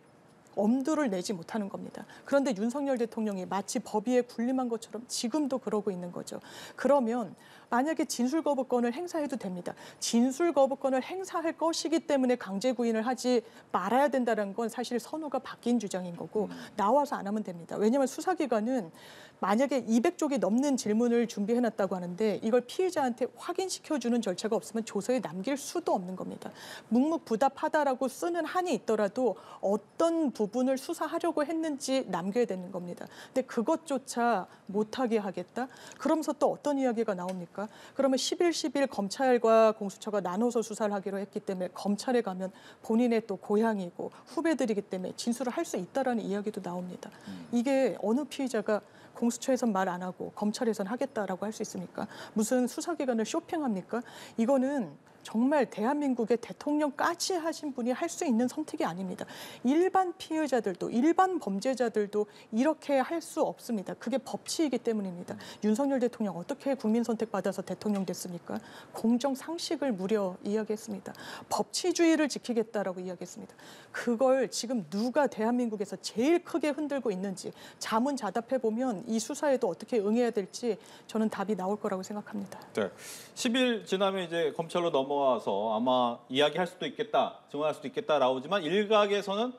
엄두를 내지 못하는 겁니다. 그런데 윤석열 대통령이 마치 법위에 군림한 것처럼 지금도 그러고 있는 거죠. 그러면 만약에 진술거부권을 행사해도 됩니다. 진술거부권을 행사할 것이기 때문에 강제 구인을 하지 말아야 된다는 건 사실 선호가 바뀐 주장인 거고 나와서 안 하면 됩니다. 왜냐하면 수사기관은 만약에 200쪽이 넘는 질문을 준비해놨다고 하는데 이걸 피의자한테 확인시켜주는 절차가 없으면 조서에 남길 수도 없는 겁니다. 묵묵부답하다라고 쓰는 한이 있더라도 어떤 부분을 수사하려고 했는지 남겨야 되는 겁니다. 근데 그것조차 못하게 하겠다? 그러면서 또 어떤 이야기가 나옵니까? 그러면 11 검찰과 공수처가 나눠서 수사를 하기로 했기 때문에 검찰에 가면 본인의 또 고향이고 후배들이기 때문에 진술을 할 수 있다라는 이야기도 나옵니다. 이게 어느 피의자가 공수처에선 말 안 하고 검찰에선 하겠다라고 할 수 있습니까? 무슨 수사기관을 쇼핑합니까? 이거는 정말 대한민국의 대통령까지 하신 분이 할 수 있는 선택이 아닙니다. 일반 피의자들도 일반 범죄자들도 이렇게 할 수 없습니다. 그게 법치이기 때문입니다. 윤석열 대통령 어떻게 국민 선택받아서 대통령 됐습니까? 공정 상식을 무려 이야기했습니다. 법치주의를 지키겠다라고 이야기했습니다. 그걸 지금 누가 대한민국에서 제일 크게 흔들고 있는지 자문자답해 보면 이 수사에도 어떻게 응해야 될지 저는 답이 나올 거라고 생각합니다. 네. 10일 지나면 이제 검찰로 넘어와서 아마 이야기할 수도 있겠다, 증언할 수도 있겠다 나오지만 일각에서는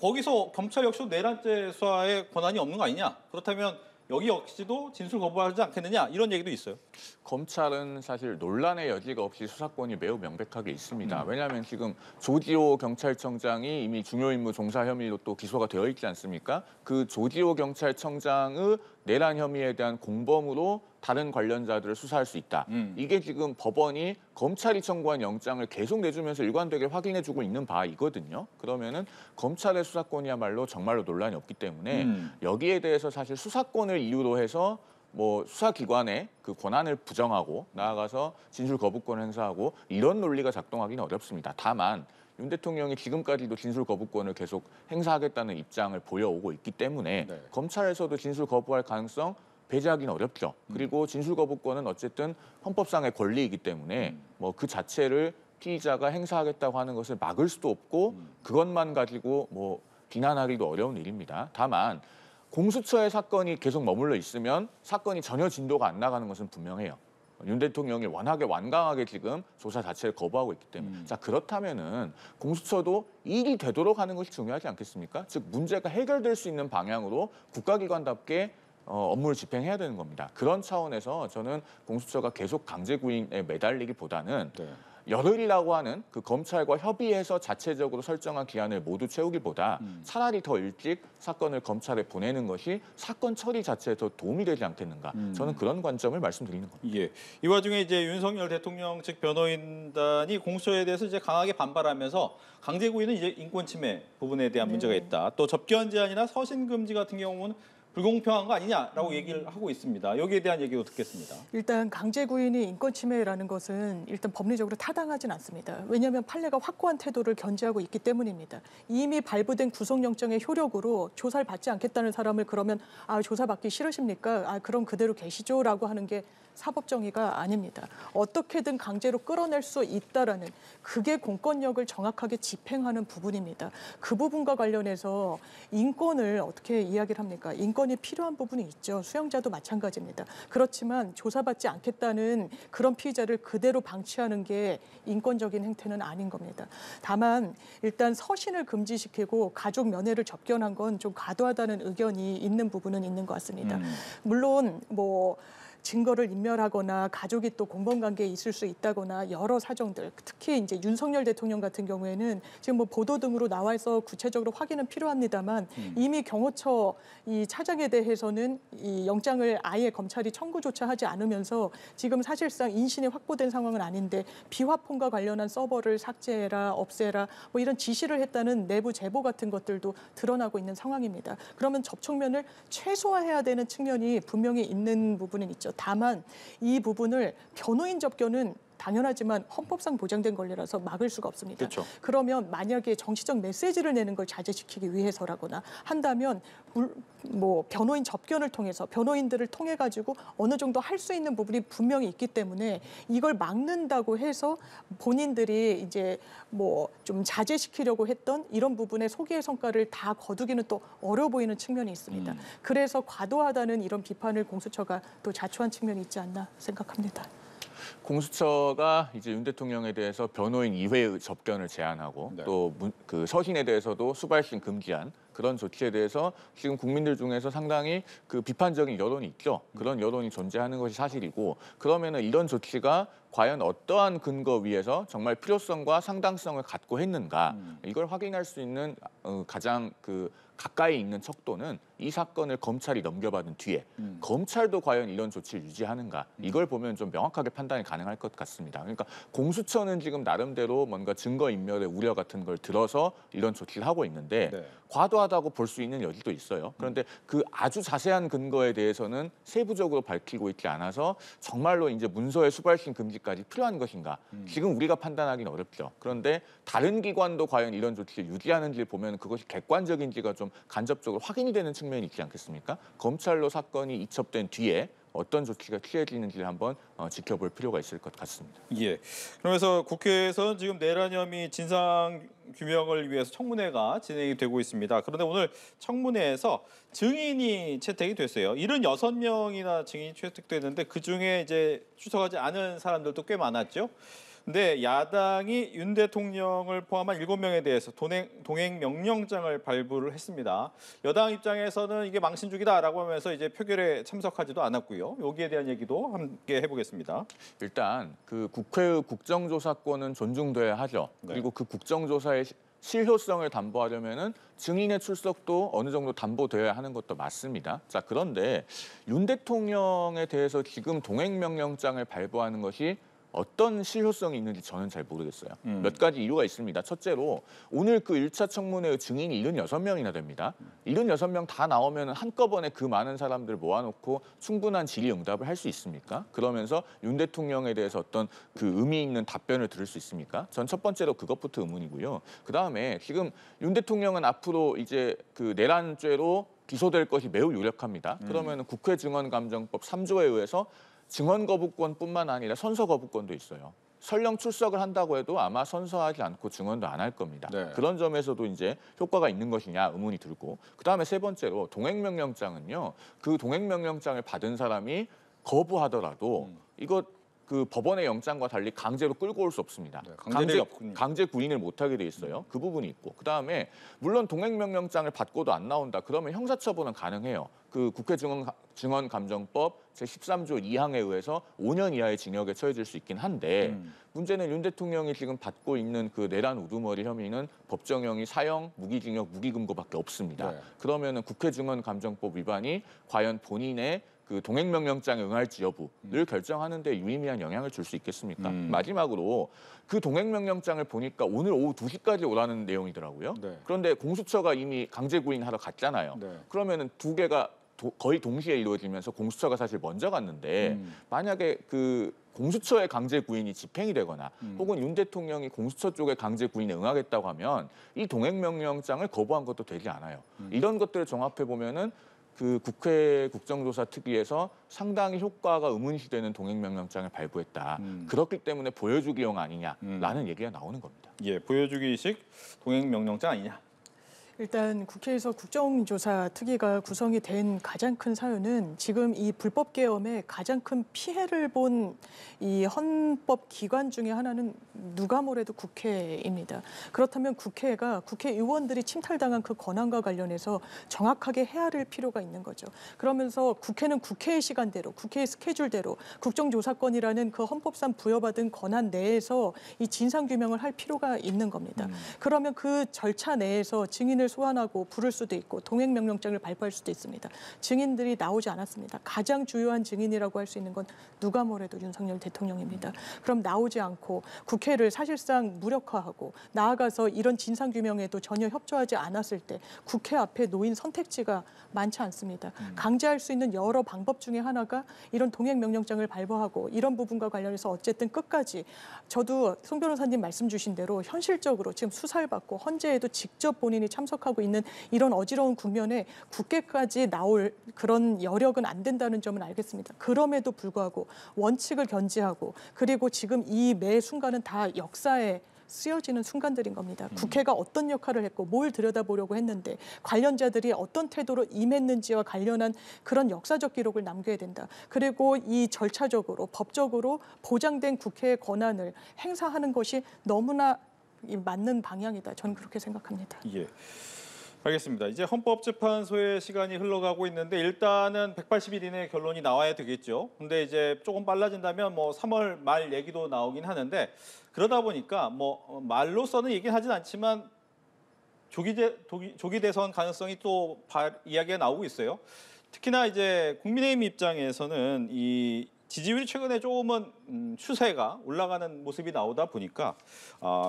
거기서 검찰 역시도 내란죄 수사에 권한이 없는 거 아니냐? 그렇다면 여기 역시도 진술 거부하지 않겠느냐? 이런 얘기도 있어요. 검찰은 사실 논란의 여지가 없이 수사권이 매우 명백하게 있습니다. 왜냐하면 지금 조지호 경찰청장이 이미 중요임무 종사 혐의로 또 기소가 되어 있지 않습니까? 그 조지호 경찰청장의 내란 혐의에 대한 공범으로 다른 관련자들을 수사할 수 있다. 이게 지금 법원이 검찰이 청구한 영장을 계속 내주면서 일관되게 확인해주고 있는 바이거든요. 그러면은 검찰의 수사권이야말로 정말로 논란이 없기 때문에 여기에 대해서 사실 수사권을 이유로 해서 뭐 수사기관의 그 권한을 부정하고 나아가서 진술 거부권을 행사하고 이런 논리가 작동하기는 어렵습니다. 다만 윤 대통령이 지금까지도 진술 거부권을 계속 행사하겠다는 입장을 보여오고 있기 때문에 네. 검찰에서도 진술 거부할 가능성 배제하기는 어렵죠. 그리고 진술 거부권은 어쨌든 헌법상의 권리이기 때문에 뭐 그 자체를 피의자가 행사하겠다고 하는 것을 막을 수도 없고 그것만 가지고 뭐 비난하기도 어려운 일입니다. 다만 공수처의 사건이 계속 머물러 있으면 사건이 전혀 진도가 안 나가는 것은 분명해요. 윤 대통령이 워낙에 완강하게 지금 조사 자체를 거부하고 있기 때문에 자 그렇다면은 공수처도 일이 되도록 하는 것이 중요하지 않겠습니까? 즉 문제가 해결될 수 있는 방향으로 국가기관답게 업무를 집행해야 되는 겁니다. 그런 차원에서 저는 공수처가 계속 강제 구인에 매달리기보다는 네. 열흘이라고 하는 그 검찰과 협의해서 자체적으로 설정한 기한을 모두 채우기보다 차라리 더 일찍 사건을 검찰에 보내는 것이 사건 처리 자체에 더 도움이 되지 않겠는가. 저는 그런 관점을 말씀드리는 겁니다. 예. 이 와중에 이제 윤석열 대통령 측 변호인단이 공수처에 대해서 이제 강하게 반발하면서 강제 구인은 이제 인권 침해 부분에 대한 문제가 있다. 또 접견 제한이나 서신 금지 같은 경우는 불공평한 거 아니냐라고 얘기를 하고 있습니다. 여기에 대한 얘기도 듣겠습니다. 일단 강제 구인이 인권 침해라는 것은 일단 법리적으로 타당하진 않습니다. 왜냐하면 판례가 확고한 태도를 견지하고 있기 때문입니다. 이미 발부된 구속영장의 효력으로 조사를 받지 않겠다는 사람을 그러면 조사받기 싫으십니까? 그럼 그대로 계시죠라고 하는 게 사법 정의가 아닙니다. 어떻게든 강제로 끌어낼 수 있다라는 그게 공권력을 정확하게 집행하는 부분입니다. 그 부분과 관련해서 인권을 어떻게 이야기를 합니까? 인권이 필요한 부분이 있죠. 수용자도 마찬가지입니다. 그렇지만 조사받지 않겠다는 그런 피의자를 그대로 방치하는 게 인권적인 행태는 아닌 겁니다. 다만 일단 서신을 금지시키고 가족 면회를 접견한 건 좀 과도하다는 의견이 있는 부분은 있는 것 같습니다. 물론 뭐 증거를 인멸하거나 가족이 또 공범관계에 있을 수 있다거나 여러 사정들, 특히 이제 윤석열 대통령 같은 경우에는 지금 뭐 보도 등으로 나와 있어 구체적으로 확인은 필요합니다만 이미 경호처 이 차장에 대해서는 이 영장을 아예 검찰이 청구조차 하지 않으면서 지금 사실상 인신이 확보된 상황은 아닌데 비화폰과 관련한 서버를 삭제해라, 없애라 뭐 이런 지시를 했다는 내부 제보 같은 것들도 드러나고 있는 상황입니다. 그러면 접촉면을 최소화해야 되는 측면이 분명히 있는 부분은 있죠. 다만 이 부분을 변호인 접견은 당연하지만 헌법상 보장된 권리라서 막을 수가 없습니다. 그렇죠. 그러면 만약에 정치적 메시지를 내는 걸 자제시키기 위해서라거나 한다면 뭐 변호인 접견을 통해서 변호인들을 통해 가지고 어느 정도 할 수 있는 부분이 분명히 있기 때문에 이걸 막는다고 해서 본인들이 이제 뭐 좀 자제시키려고 했던 이런 부분의 소기의 성과를 다 거두기는 또 어려워 보이는 측면이 있습니다. 그래서 과도하다는 이런 비판을 공수처가 또 자초한 측면이 있지 않나 생각합니다. 공수처가 이제 윤 대통령에 대해서 변호인 2회 접견을 제한하고 네. 또 그 서신에 대해서도 수발신 금지한 그런 조치에 대해서 지금 국민들 중에서 상당히 그 비판적인 여론이 있죠. 그런 여론이 존재하는 것이 사실이고 그러면은 이런 조치가 과연 어떠한 근거 위에서 정말 필요성과 상당성을 갖고 했는가 이걸 확인할 수 있는 가장 그 가까이 있는 척도는 이 사건을 검찰이 넘겨받은 뒤에 검찰도 과연 이런 조치를 유지하는가 이걸 보면 좀 명확하게 판단이 가능할 것 같습니다. 그러니까 공수처는 지금 나름대로 뭔가 증거인멸의 우려 같은 걸 들어서 이런 조치를 하고 있는데 네. 과도하다고 볼 수 있는 여지도 있어요. 그런데 그 아주 자세한 근거에 대해서는 세부적으로 밝히고 있지 않아서 정말로 이제 문서의 수발신 금지까지 필요한 것인가 지금 우리가 판단하기는 어렵죠. 그런데 다른 기관도 과연 이런 조치를 유지하는지를 보면 그것이 객관적인지가 좀 간접적으로 확인이 되는 측면이 있지 않겠습니까? 검찰로 사건이 이첩된 뒤에 어떤 조치가 취해지는지를 한번 지켜볼 필요가 있을 것 같습니다. 예. 그러면서 국회에서는 지금 내란 혐의 진상 규명을 위해서 청문회가 진행이 되고 있습니다. 그런데 오늘 청문회에서 증인이 채택이 됐어요. 76명이나 증인이 채택됐는데 그중에 이제 출석하지 않은 사람들도 꽤 많았죠. 근데 야당이 윤 대통령을 포함한 7명에 대해서 동행 명령장을 발부를 했습니다. 여당 입장에서는 이게 망신주기다라고 하면서 이제 표결에 참석하지도 않았고요. 여기에 대한 얘기도 함께 해보겠습니다. 일단 그 국회의 국정조사권은 존중돼야 하죠. 네. 그리고 그 국정조사의 실효성을 담보하려면은 증인의 출석도 어느 정도 담보돼야 하는 것도 맞습니다. 자, 그런데 윤 대통령에 대해서 지금 동행명령장을 발부하는 것이 어떤 실효성이 있는지 저는 잘 모르겠어요. 몇 가지 이유가 있습니다. 첫째로 오늘 그 1차 청문회의 증인이 76명이나 됩니다. 76명 다 나오면 한꺼번에 그 많은 사람들을 모아놓고 충분한 질의응답을 할 수 있습니까? 그러면서 윤 대통령에 대해서 어떤 그 의미 있는 답변을 들을 수 있습니까? 전 첫 번째로 그것부터 의문이고요. 그다음에 지금 윤 대통령은 앞으로 이제 그 내란죄로 기소될 것이 매우 유력합니다. 그러면 국회 증언감정법 3조에 의해서 증언 거부권뿐만 아니라 선서 거부권도 있어요. 설령 출석을 한다고 해도 아마 선서하지 않고 증언도 안 할 겁니다. 네. 그런 점에서도 이제 효과가 있는 것이냐 의문이 들고, 그다음에 세 번째로 동행명령장은요. 그 동행명령장을 받은 사람이 거부하더라도 이거 그 법원의 영장과 달리 강제로 끌고 올 수 없습니다. 네, 강제력이 없군요. 강제 구인을 못하게 돼 있어요. 그 부분이 있고, 그다음에 물론 동행명령장을 받고도 안 나온다. 그러면 형사처분은 가능해요. 그 국회 증언감정법 제13조 2항에 의해서 5년 이하의 징역에 처해질 수 있긴 한데 문제는 윤 대통령이 지금 받고 있는 그 내란 우두머리 혐의는 법정형이 사형, 무기징역, 무기금고밖에 없습니다. 네. 그러면은 국회 증언감정법 위반이 과연 본인의 그 동행명령장에 응할지 여부를 결정하는 데 유의미한 영향을 줄 수 있겠습니까? 마지막으로 그 동행명령장을 보니까 오늘 오후 2시까지 오라는 내용이더라고요. 네. 그런데 공수처가 이미 강제 구인하러 갔잖아요. 네. 그러면은 두 개가 거의 동시에 이루어지면서 공수처가 사실 먼저 갔는데 만약에 그 공수처의 강제 구인이 집행이 되거나 혹은 윤 대통령이 공수처 쪽의 강제 구인에 응하겠다고 하면 이 동행명령장을 거부한 것도 되지 않아요. 이런 것들을 종합해 보면은 그 국회 국정조사 특위에서 상당히 효과가 의문시되는 동행명령장을 발부했다. 그렇기 때문에 보여주기용 아니냐라는 얘기가 나오는 겁니다. 예, 보여주기식 동행명령장 아니냐. 일단 국회에서 국정조사 특위가 구성이 된 가장 큰 사유는 지금 이 불법 계엄에 가장 큰 피해를 본 이 헌법 기관 중에 하나는 누가 뭐래도 국회입니다. 그렇다면 국회가 국회의원들이 침탈당한 그 권한과 관련해서 정확하게 헤아릴 필요가 있는 거죠. 그러면서 국회는 국회의 시간대로, 국회의 스케줄대로 국정조사권이라는 그 헌법상 부여받은 권한 내에서 이 진상규명을 할 필요가 있는 겁니다. 그러면 그 절차 내에서 증인을 소환하고 부를 수도 있고 동행명령장을 발부할 수도 있습니다. 증인들이 나오지 않았습니다. 가장 주요한 증인이라고 할 수 있는 건 누가 뭐래도 윤석열 대통령입니다. 그럼 나오지 않고 국회를 사실상 무력화하고 나아가서 이런 진상규명에도 전혀 협조하지 않았을 때 국회 앞에 놓인 선택지가 많지 않습니다. 강제할 수 있는 여러 방법 중에 하나가 이런 동행명령장을 발부하고 이런 부분과 관련해서 어쨌든 끝까지 저도 송 변호사님 말씀 주신 대로 현실적으로 지금 수사를 받고 헌재에도 직접 본인이 참석하고 있는 이런 어지러운 국면에 국회까지 나올 그런 여력은 안 된다는 점은 알겠습니다. 그럼에도 불구하고 원칙을 견지하고 그리고 지금 이 매 순간은 다 역사에 쓰여지는 순간들인 겁니다. 국회가 어떤 역할을 했고 뭘 들여다보려고 했는데 관련자들이 어떤 태도로 임했는지와 관련한 그런 역사적 기록을 남겨야 된다. 그리고 이 절차적으로 법적으로 보장된 국회의 권한을 행사하는 것이 너무나 맞는 방향이다. 저는 그렇게 생각합니다. 예. 알겠습니다. 이제 헌법재판소의 시간이 흘러가고 있는데 일단은 180일 이내 결론이 나와야 되겠죠. 근데 이제 조금 빨라진다면 뭐 3월 말 얘기도 나오긴 하는데 그러다 보니까 뭐 말로서는 얘기는 하진 않지만 조기 대선 가능성이 또 이야기가 나오고 있어요. 특히나 이제 국민의힘 입장에서는 이 지지율이 최근에 조금은 추세가 올라가는 모습이 나오다 보니까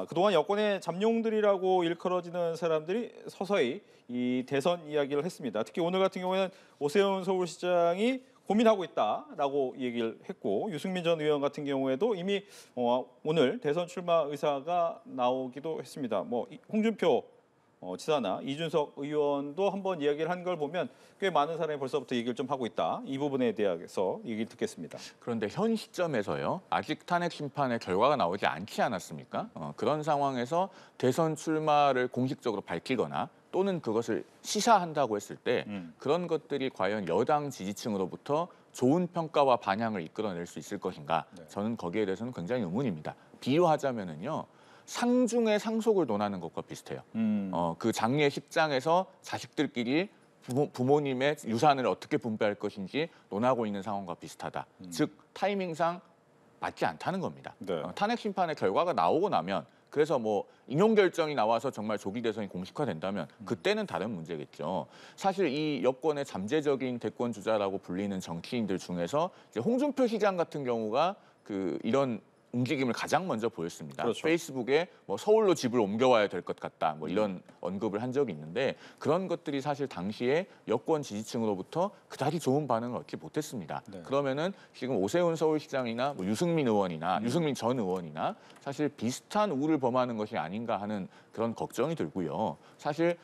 그동안 여권의 잠룡들이라고 일컬어지는 사람들이 서서히 이 대선 이야기를 했습니다. 특히 오늘 같은 경우에는 오세훈 서울시장이 고민하고 있다라고 얘기를 했고 유승민 전 의원 같은 경우에도 이미 오늘 대선 출마 의사가 나오기도 했습니다. 뭐 홍준표 지사나 이준석 의원도 한번 이야기를 한 걸 보면 꽤 많은 사람이 벌써부터 얘기를 좀 하고 있다. 이 부분에 대해서 얘기를 듣겠습니다. 그런데 현 시점에서요. 아직 탄핵 심판의 결과가 나오지 않지 않았습니까? 그런 상황에서 대선 출마를 공식적으로 밝히거나 또는 그것을 시사한다고 했을 때 그런 것들이 과연 여당 지지층으로부터 좋은 평가와 반향을 이끌어낼 수 있을 것인가? 저는 거기에 대해서는 굉장히 의문입니다. 비유하자면은요. 상중의 상속을 논하는 것과 비슷해요. 그 장례 10장에서 자식들끼리 부모님의 유산을 어떻게 분배할 것인지 논하고 있는 상황과 비슷하다. 즉 타이밍상 맞지 않다는 겁니다. 네. 탄핵 심판의 결과가 나오고 나면 그래서 뭐 인용 결정이 나와서 정말 조기 대선이 공식화된다면 그때는 다른 문제겠죠. 사실 이 여권의 잠재적인 대권 주자라고 불리는 정치인들 중에서 이제 홍준표 시장 같은 경우가 이런 움직임을 가장 먼저 보였습니다. 그렇죠. 페이스북에 뭐 서울로 집을 옮겨와야 될 것 같다, 뭐 이런 언급을 한 적이 있는데 그런 것들이 사실 당시에 여권 지지층으로부터 그다지 좋은 반응을 얻지 못했습니다. 네. 그러면은 지금 오세훈 서울시장이나 뭐 유승민 의원이나 유승민 전 의원이나 사실 비슷한 우를 범하는 것이 아닌가 하는 그런 걱정이 들고요. 사실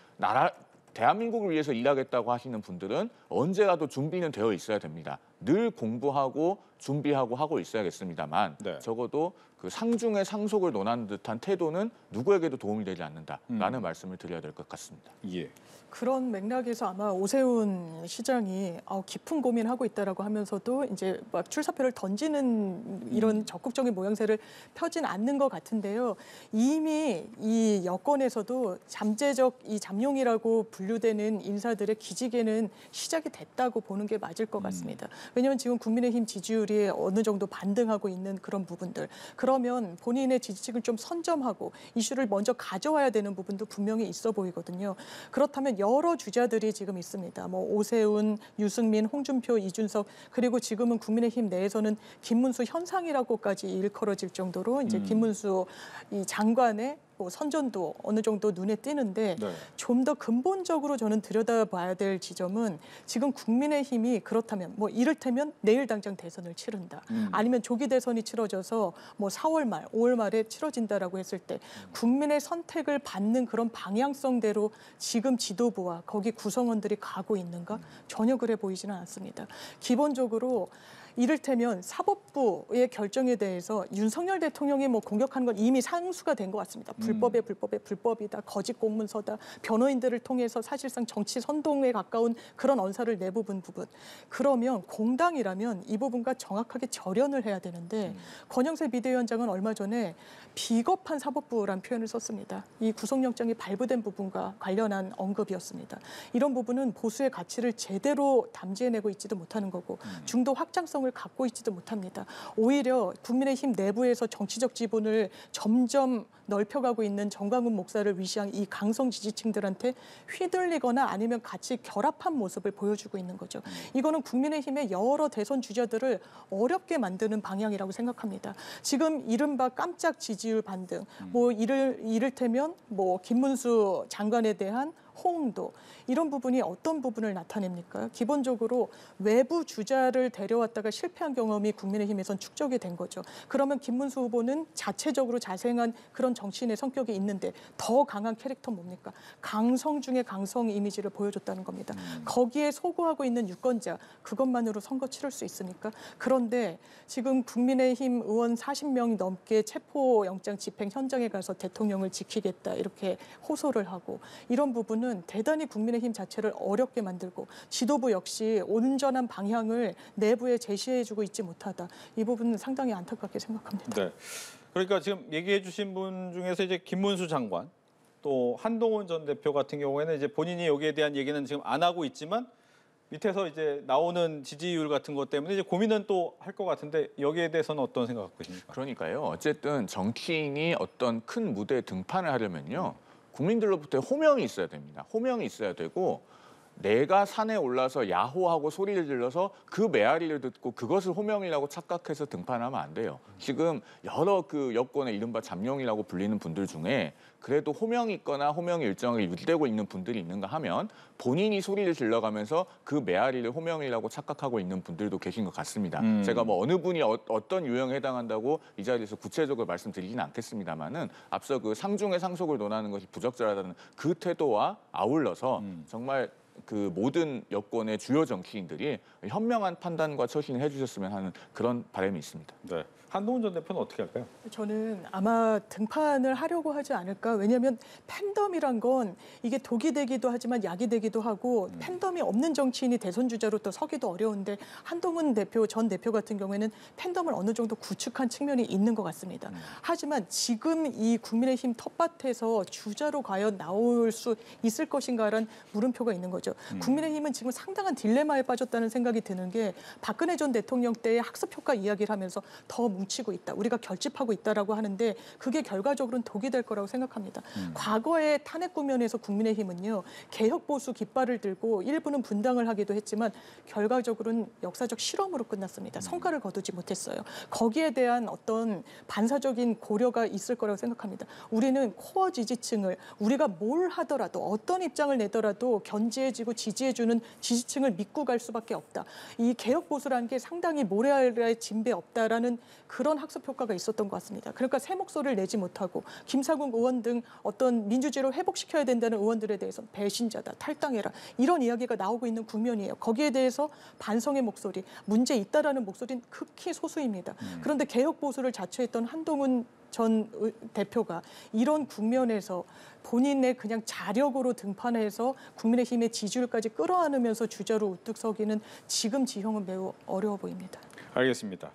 대한민국을 위해서 일하겠다고 하시는 분들은 언제라도 준비는 되어 있어야 됩니다. 늘 공부하고 준비하고 하고 있어야겠습니다만 네. 적어도 그 상중의 상속을 논하는 듯한 태도는 누구에게도 도움이 되지 않는다라는 말씀을 드려야 될 것 같습니다. 예. 그런 맥락에서 아마 오세훈 시장이 깊은 고민하고 있다라고 하면서도 이제 막 출사표를 던지는 이런 적극적인 모양새를 펴진 않는 것 같은데요. 이미 이 여권에서도 잠재적 이 잠룡이라고 분류되는 인사들의 기지개는 시작이 됐다고 보는 게 맞을 것 같습니다. 왜냐하면 지금 국민의힘 지지율이 어느 정도 반등하고 있는 그런 부분들. 그러면 본인의 지지층을 좀 선점하고 이슈를 먼저 가져와야 되는 부분도 분명히 있어 보이거든요. 그렇다면 여러 주자들이 지금 있습니다. 뭐 오세훈, 유승민, 홍준표, 이준석 그리고 지금은 국민의힘 내에서는 김문수 현상이라고까지 일컬어질 정도로 이제 김문수 이 장관의 뭐 선전도 어느 정도 눈에 띄는데 네. 좀 더 근본적으로 저는 들여다봐야 될 지점은 지금 국민의힘이 그렇다면 뭐 이를테면 내일 당장 대선을 치른다. 아니면 조기 대선이 치러져서 뭐 4월 말, 5월 말에 치러진다라고 했을 때 국민의 선택을 받는 그런 방향성대로 지금 지도부와 거기 구성원들이 가고 있는가? 전혀 그래 보이지는 않습니다. 기본적으로 이를테면 사법부의 결정에 대해서 윤석열 대통령이 뭐 공격하는 건 이미 상수가 된 것 같습니다. 불법에 불법이다, 거짓 공문서다, 변호인들을 통해서 사실상 정치 선동에 가까운 그런 언사를 내부분 부분. 그러면 공당이라면 이 부분과 정확하게 절연을 해야 되는데 권영세 비대위원장은 얼마 전에 비겁한 사법부란 표현을 썼습니다. 이 구속영장이 발부된 부분과 관련한 언급이었습니다. 이런 부분은 보수의 가치를 제대로 담지해내고 있지도 못하는 거고 중도 확장성을 갖고 있지도 못합니다. 오히려 국민의힘 내부에서 정치적 지분을 점점 넓혀가고 있는 정광훈 목사를 위시한 이 강성 지지층들한테 휘둘리거나 아니면 같이 결합한 모습을 보여주고 있는 거죠. 이거는 국민의힘의 여러 대선 주자들을 어렵게 만드는 방향이라고 생각합니다. 지금 이른바 깜짝 지지율 반등, 뭐 이를테면 뭐 김문수 장관에 대한 호응도 이런 부분이 어떤 부분을 나타냅니까? 기본적으로 외부 주자를 데려왔다가 실패한 경험이 국민의힘에선 축적이 된 거죠. 그러면 김문수 후보는 자체적으로 자생한 그런 정치인의 성격이 있는데 더 강한 캐릭터 뭡니까? 강성 중에 강성 이미지를 보여줬다는 겁니다. 거기에 소구하고 있는 유권자 그것만으로 선거 치를 수 있습니까? 그런데 지금 국민의힘 의원 40명 넘게 체포영장 집행 현장에 가서 대통령을 지키겠다 이렇게 호소를 하고 이런 부분은 대단히 국민의힘 자체를 어렵게 만들고 지도부 역시 온전한 방향을 내부에 제시해주고 있지 못하다. 이 부분은 상당히 안타깝게 생각합니다. 네. 그러니까 지금 얘기해 주신 분 중에서 이제 김문수 장관 또 한동훈 전 대표 같은 경우에는 이제 본인이 여기에 대한 얘기는 지금 안 하고 있지만 밑에서 이제 나오는 지지율 같은 것 때문에 이제 고민은 또 할 것 같은데 여기에 대해서는 어떤 생각 갖고 계십니까? 그러니까요. 어쨌든 정치인이 어떤 큰 무대에 등판을 하려면요. 국민들로부터 호명이 있어야 됩니다. 호명이 있어야 되고 내가 산에 올라서 야호하고 소리를 질러서 그 메아리를 듣고 그것을 호명이라고 착각해서 등판하면 안 돼요. 지금 여러 그 여권의 이른바 잠룡이라고 불리는 분들 중에 그래도 호명이 있거나 호명이 일정하게 유지되고 있는 분들이 있는가 하면 본인이 소리를 질러가면서 그 메아리를 호명이라고 착각하고 있는 분들도 계신 것 같습니다. 제가 뭐 어느 분이 어떤 유형에 해당한다고 이 자리에서 구체적으로 말씀드리지는 않겠습니다만은 앞서 그 상중의 상속을 논하는 것이 부적절하다는 그 태도와 아울러서 정말 그 모든 여권의 주요 정치인들이 현명한 판단과 처신을 해주셨으면 하는 그런 바람이 있습니다. 네. 한동훈 전 대표는 어떻게 할까요? 저는 아마 등판을 하려고 하지 않을까. 왜냐하면 팬덤이란 건 이게 독이 되기도 하지만 약이 되기도 하고 팬덤이 없는 정치인이 대선 주자로 또 서기도 어려운데 한동훈 대표 전 대표 같은 경우에는 팬덤을 어느 정도 구축한 측면이 있는 것 같습니다. 하지만 지금 이 국민의힘 텃밭에서 주자로 과연 나올 수 있을 것인가라는 물음표가 있는 거죠. 거죠. 국민의힘은 지금 상당한 딜레마에 빠졌다는 생각이 드는 게 박근혜 전 대통령 때의 학습 효과 이야기를 하면서 더 뭉치고 있다. 우리가 결집하고 있다라고 하는데 그게 결과적으로는 독이 될 거라고 생각합니다. 과거의 탄핵 국면에서 국민의힘은요. 개혁 보수 깃발을 들고 일부는 분당을 하기도 했지만 결과적으로는 역사적 실험으로 끝났습니다. 성과를 거두지 못했어요. 거기에 대한 어떤 반사적인 고려가 있을 거라고 생각합니다. 우리는 코어 지지층을 우리가 뭘 하더라도 어떤 입장을 내더라도 견지해지고 지지해주는 지지층을 믿고 갈 수밖에 없다. 이 개혁 보수라는 게 상당히 모래알의 진배 없다라는 그런 학습 효과가 있었던 것 같습니다. 그러니까 새 목소리를 내지 못하고 김사국 의원 등 어떤 민주주의를 회복시켜야 된다는 의원들에 대해서 배신자다, 탈당해라 이런 이야기가 나오고 있는 국면이에요. 거기에 대해서 반성의 목소리, 문제 있다라는 목소리는 극히 소수입니다. 그런데 개혁 보수를 자처했던 한동훈 전 대표가 이런 국면에서 본인의 그냥 자력으로 등판해서 국민의힘의 지지율까지 끌어안으면서 주자로 우뚝 서기는 지금 지형은 매우 어려워 보입니다. 알겠습니다.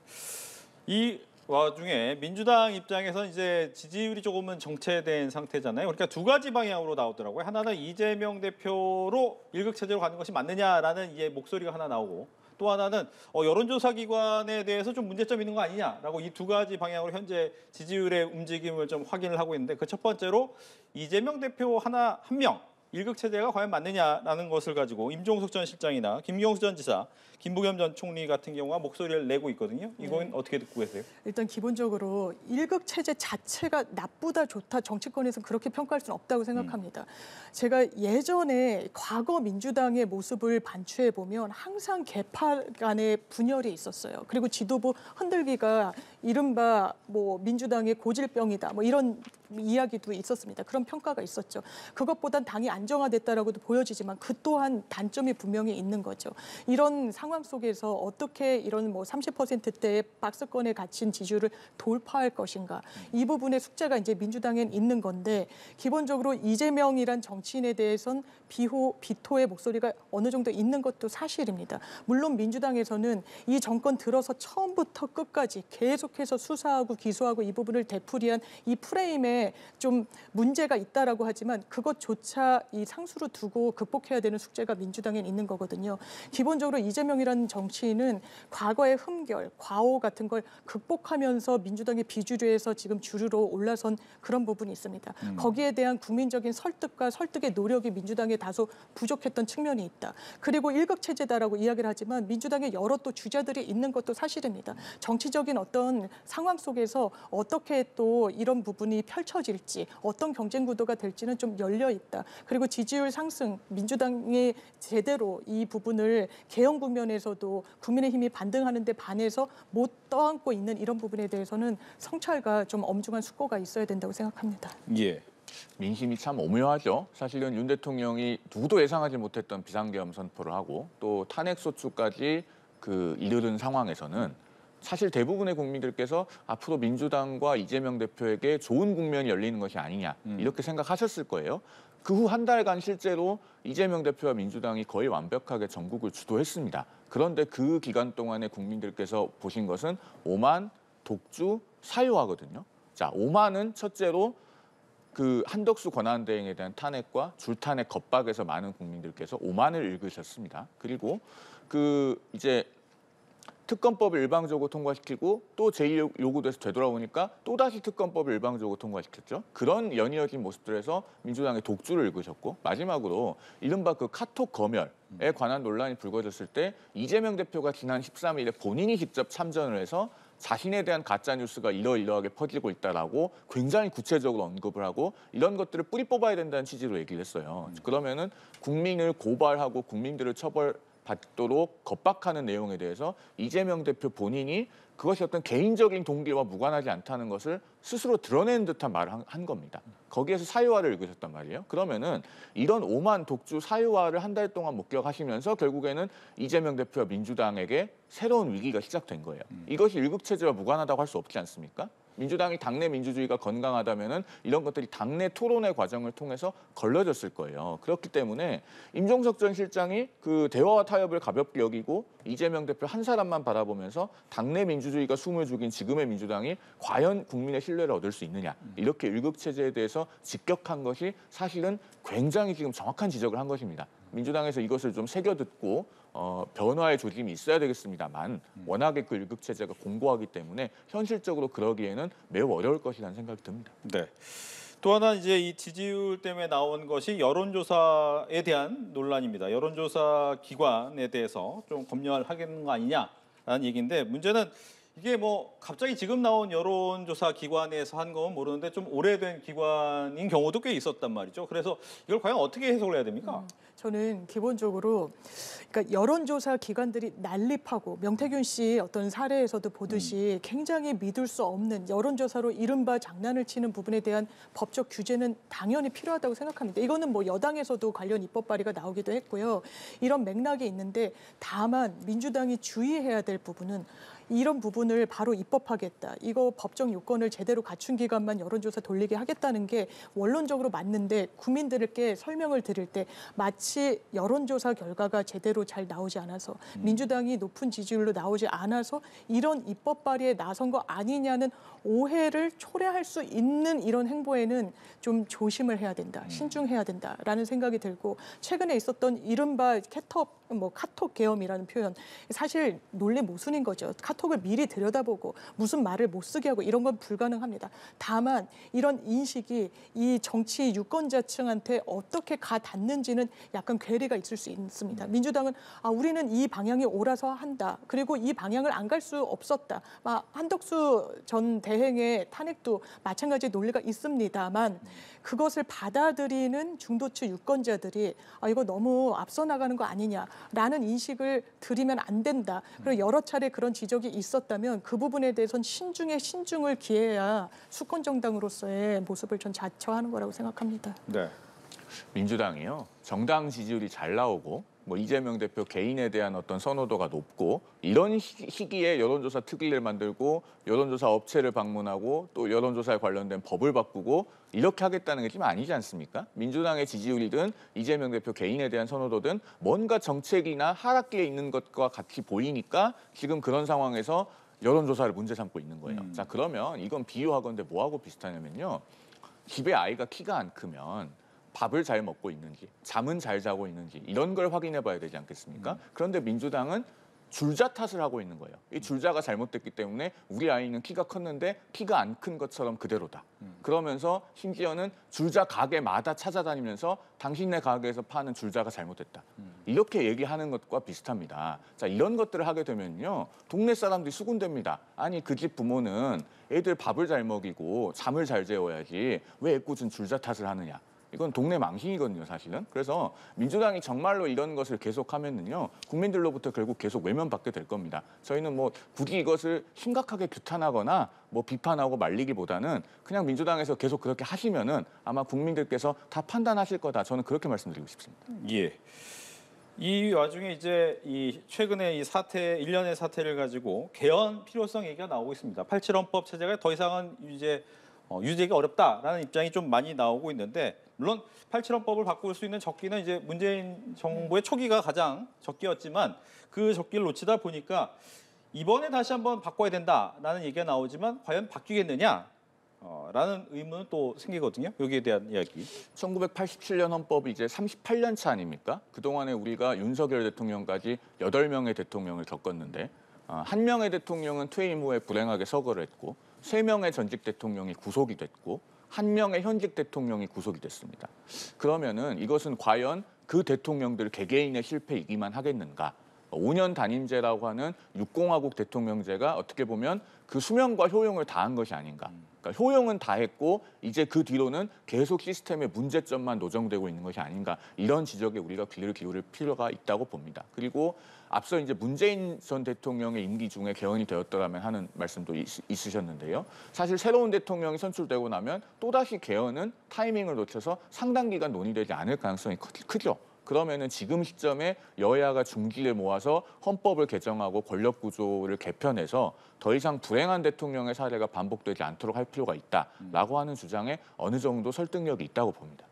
이 와중에 민주당 입장에서는 이제 지지율이 조금은 정체된 상태잖아요. 그러니까 두 가지 방향으로 나오더라고요. 하나는 이재명 대표로 일극체제로 가는 것이 맞느냐라는 이제 목소리가 하나 나오고 또 하나는 여론조사 기관에 대해서 좀 문제점 있는 거 아니냐라고 이 두 가지 방향으로 현재 지지율의 움직임을 좀 확인을 하고 있는데 그 첫 번째로 이재명 대표 한 명 일극체제가 과연 맞느냐라는 것을 가지고 임종석 전 실장이나 김경수 전 지사, 김부겸 전 총리 같은 경우가 목소리를 내고 있거든요. 이건 어떻게 듣고 계세요? 일단 기본적으로 일극체제 자체가 나쁘다 좋다 정치권에서는 그렇게 평가할 수는 없다고 생각합니다. 제가 예전에 과거 민주당의 모습을 반추해 보면 항상 계파 간의 분열이 있었어요. 그리고 지도부 흔들기가 이른바 뭐 민주당의 고질병이다 뭐 이런 이야기도 있었습니다. 그런 평가가 있었죠. 그것보단 당이 안정화됐다라고도 보여지지만 그 또한 단점이 분명히 있는 거죠. 이런 상황 속에서 어떻게 이런 뭐 30%대의 박스권에 갇힌 지지율을 돌파할 것인가. 이 부분의 숙제가 이제 민주당엔 있는 건데 기본적으로 이재명이란 정치인에 대해선 비토의 목소리가 어느 정도 있는 것도 사실입니다. 물론 민주당에서는 이 정권 들어서 처음부터 끝까지 계속해서 수사하고 기소하고 이 부분을 되풀이한 이 프레임에 좀 문제가 있다라고 하지만 그것조차 이 상수로 두고 극복해야 되는 숙제가 민주당엔 있는 거거든요. 기본적으로 이재명이라는 정치인은 과거의 흠결, 과오 같은 걸 극복하면서 민주당의 비주류에서 지금 주류로 올라선 그런 부분이 있습니다. 거기에 대한 국민적인 설득과 설득의 노력이 민주당에 다소 부족했던 측면이 있다. 그리고 일극체제다라고 이야기를 하지만 민주당에 여러 또 주자들이 있는 것도 사실입니다. 정치적인 어떤 상황 속에서 어떻게 또 이런 부분이 펼쳐질지 어떤 경쟁 구도가 될지는 좀 열려 있다. 그리고 지지율 상승, 민주당이 제대로 이 부분을 개헌 국면에서도 국민의힘이 반등하는 데 반해서 못 떠안고 있는 이런 부분에 대해서는 성찰과 좀 엄중한 숙고가 있어야 된다고 생각합니다. 예. 민심이 참 오묘하죠. 사실은 윤 대통령이 누구도 예상하지 못했던 비상계엄 선포를 하고 또 탄핵소추까지 이르른 상황에서는 사실 대부분의 국민들께서 앞으로 민주당과 이재명 대표에게 좋은 국면이 열리는 것이 아니냐 이렇게 생각하셨을 거예요. 그 후 한 달간 실제로 이재명 대표와 민주당이 거의 완벽하게 전국을 주도했습니다. 그런데 그 기간 동안에 국민들께서 보신 것은 오만, 독주, 사유화거든요. 자, 오만은 첫째로 한덕수 권한대행에 대한 탄핵과 줄탄핵 겁박에서 많은 국민들께서 오만을 읽으셨습니다. 그리고 이제 특검법을 일방적으로 통과시키고 또 제2요구돼서 되돌아오니까 또다시 특검법을 일방적으로 통과시켰죠. 그런 연이어진 모습들에서 민주당의 독주를 읽으셨고 마지막으로 이른바 카톡 검열에 관한 논란이 불거졌을 때 이재명 대표가 지난 13일에 본인이 직접 참전을 해서 자신에 대한 가짜뉴스가 이러이러하게 퍼지고 있다라고 굉장히 구체적으로 언급을 하고 이런 것들을 뿌리 뽑아야 된다는 취지로 얘기를 했어요. 그러면은 국민을 고발하고 국민들을 처벌받도록 겁박하는 내용에 대해서 이재명 대표 본인이 그것이 어떤 개인적인 동기와 무관하지 않다는 것을 스스로 드러낸 듯한 말을 한 겁니다. 거기에서 사유화를 읽으셨단 말이에요. 그러면은 이런 오만 독주 사유화를 한 달 동안 목격하시면서 결국에는 이재명 대표와 민주당에게 새로운 위기가 시작된 거예요. 이것이 일극체제와 무관하다고 할 수 없지 않습니까? 민주당이 당내 민주주의가 건강하다면은 이런 것들이 당내 토론의 과정을 통해서 걸러졌을 거예요. 그렇기 때문에 임종석 전 실장이 대화와 타협을 가볍게 여기고 이재명 대표 한 사람만 바라보면서 당내 민주주의가 숨을 죽인 지금의 민주당이 과연 국민의 신뢰를 얻을 수 있느냐. 이렇게 일극체제에 대해서 직격한 것이 사실은 굉장히 지금 정확한 지적을 한 것입니다. 민주당에서 이것을 좀 새겨듣고 변화의 조짐이 있어야 되겠습니다만 워낙에 그 일극 체제가 공고하기 때문에 현실적으로 그러기에는 매우 어려울 것이라는 생각이 듭니다. 네. 또 하나 이제 이 지지율 때문에 나온 것이 여론조사에 대한 논란입니다. 여론조사 기관에 대해서 좀 검열하겠는 거 아니냐라는 얘기인데 문제는 이게 뭐 갑자기 지금 나온 여론조사 기관에서 한 건 모르는데 좀 오래된 기관인 경우도 꽤 있었단 말이죠. 그래서 이걸 과연 어떻게 해석을 해야 됩니까? 저는 기본적으로 그러니까 여론조사 기관들이 난립하고 명태균 씨 어떤 사례에서도 보듯이 굉장히 믿을 수 없는 여론조사로 이른바 장난을 치는 부분에 대한 법적 규제는 당연히 필요하다고 생각합니다. 이거는 뭐 여당에서도 관련 입법 발의가 나오기도 했고요. 이런 맥락이 있는데 다만 민주당이 주의해야 될 부분은 이런 부분을 바로 입법하겠다. 이거 법적 요건을 제대로 갖춘 기관만 여론조사 돌리게 하겠다는 게 원론적으로 맞는데 국민들께 설명을 드릴 때 마치 여론조사 결과가 제대로 잘 나오지 않아서 민주당이 높은 지지율로 나오지 않아서 이런 입법 발의에 나선 거 아니냐는 오해를 초래할 수 있는 이런 행보에는 좀 조심을 해야 된다. 신중해야 된다라는 생각이 들고 최근에 있었던 이른바 카톡 계엄이라는 표현 사실 논리 모순인 거죠. 카톡을 미리 들여다보고 무슨 말을 못 쓰게 하고 이런 건 불가능합니다. 다만 이런 인식이 이 정치 유권자층한테 어떻게 가 닿는지는 약간 괴리가 있을 수 있습니다. 민주당은 우리는 이 방향이 옳아서 한다. 그리고 이 방향을 안 갈 수 없었다. 한덕수 전 대행의 탄핵도 마찬가지 논리가 있습니다만 그것을 받아들이는 중도층 유권자들이 이거 너무 앞서 나가는 거 아니냐라는 인식을 들이면 안 된다. 그리고 여러 차례 그런 지적이 있었다면 그 부분에 대해서는 신중을 기해야 수권 정당으로서의 모습을 전 자처하는 거라고 생각합니다. 네. 민주당이요. 정당 지지율이 잘 나오고 이재명 대표 개인에 대한 어떤 선호도가 높고 이런 시기에 여론조사 특위를 만들고 여론조사 업체를 방문하고 또 여론조사에 관련된 법을 바꾸고 이렇게 하겠다는 게 지금 아니지 않습니까? 민주당의 지지율이든 이재명 대표 개인에 대한 선호도든 뭔가 정책이나 하락기에 있는 것과 같이 보이니까 지금 그런 상황에서 여론조사를 문제 삼고 있는 거예요. 자, 그러면 이건 비유하건대 뭐하고 비슷하냐면요. 집에 아이가 키가 안 크면 밥을 잘 먹고 있는지, 잠은 잘 자고 있는지 이런 걸 확인해 봐야 되지 않겠습니까? 그런데 민주당은 줄자 탓을 하고 있는 거예요. 이 줄자가 잘못됐기 때문에 우리 아이는 키가 컸는데 키가 안 큰 것처럼 그대로다. 그러면서 심지어는 줄자 가게마다 찾아다니면서 당신네 가게에서 파는 줄자가 잘못됐다. 이렇게 얘기하는 것과 비슷합니다. 자, 이런 것들을 하게 되면요. 동네 사람들이 수군됩니다. 아니, 그 집 부모는 애들 밥을 잘 먹이고 잠을 잘 재워야지 왜 애꿎은 줄자 탓을 하느냐. 이건 동네 망신이거든요, 사실은. 그래서 민주당이 정말로 이런 것을 계속하면은요, 국민들로부터 결국 계속 외면받게 될 겁니다. 저희는 굳이 이것을 심각하게 규탄하거나 비판하고 말리기보다는 그냥 민주당에서 계속 그렇게 하시면은 아마 국민들께서 다 판단하실 거다. 저는 그렇게 말씀드리고 싶습니다. 예. 이 와중에 이제 최근에 이 사태, 일련의 사태를 가지고 개헌 필요성 얘기가 나오고 있습니다. 87 헌법 체제가 더 이상은 유지하기 어렵다라는 입장이 좀 많이 나오고 있는데 물론 87 헌법을 바꿀 수 있는 적기는 이제 문재인 정부의 초기가 가장 적기였지만 그 적기를 놓치다 보니까 이번에 다시 한번 바꿔야 된다라는 얘기가 나오지만 과연 바뀌겠느냐? 라는 의문은 또 생기거든요. 여기에 대한 이야기. 1987년 헌법이 이제 38년 차 아닙니까? 그동안에 우리가 윤석열 대통령까지 8명의 대통령을 겪었는데 1명의 대통령은 퇴임 후에 불행하게 서거를 했고 3명의 전직 대통령이 구속이 됐고 1명의 현직 대통령이 구속이 됐습니다. 그러면은 이것은 과연 그 대통령들 개개인의 실패이기만 하겠는가? 5년 단임제라고 하는 6공화국 대통령제가 어떻게 보면 그 수명과 효용을 다한 것이 아닌가. 그러니까 효용은 다했고 이제 그 뒤로는 계속 시스템의 문제점만 노정되고 있는 것이 아닌가. 이런 지적에 우리가 귀를 기울일 필요가 있다고 봅니다. 그리고 앞서 이제 문재인 전 대통령의 임기 중에 개헌이 되었더라면 하는 말씀도 있으셨는데요. 사실 새로운 대통령이 선출되고 나면 또다시 개헌은 타이밍을 놓쳐서 상당 기간 논의되지 않을 가능성이 크죠. 그러면은 지금 시점에 여야가 중기를 모아서 헌법을 개정하고 권력 구조를 개편해서 더 이상 불행한 대통령의 사례가 반복되지 않도록 할 필요가 있다라고 하는 주장에 어느 정도 설득력이 있다고 봅니다.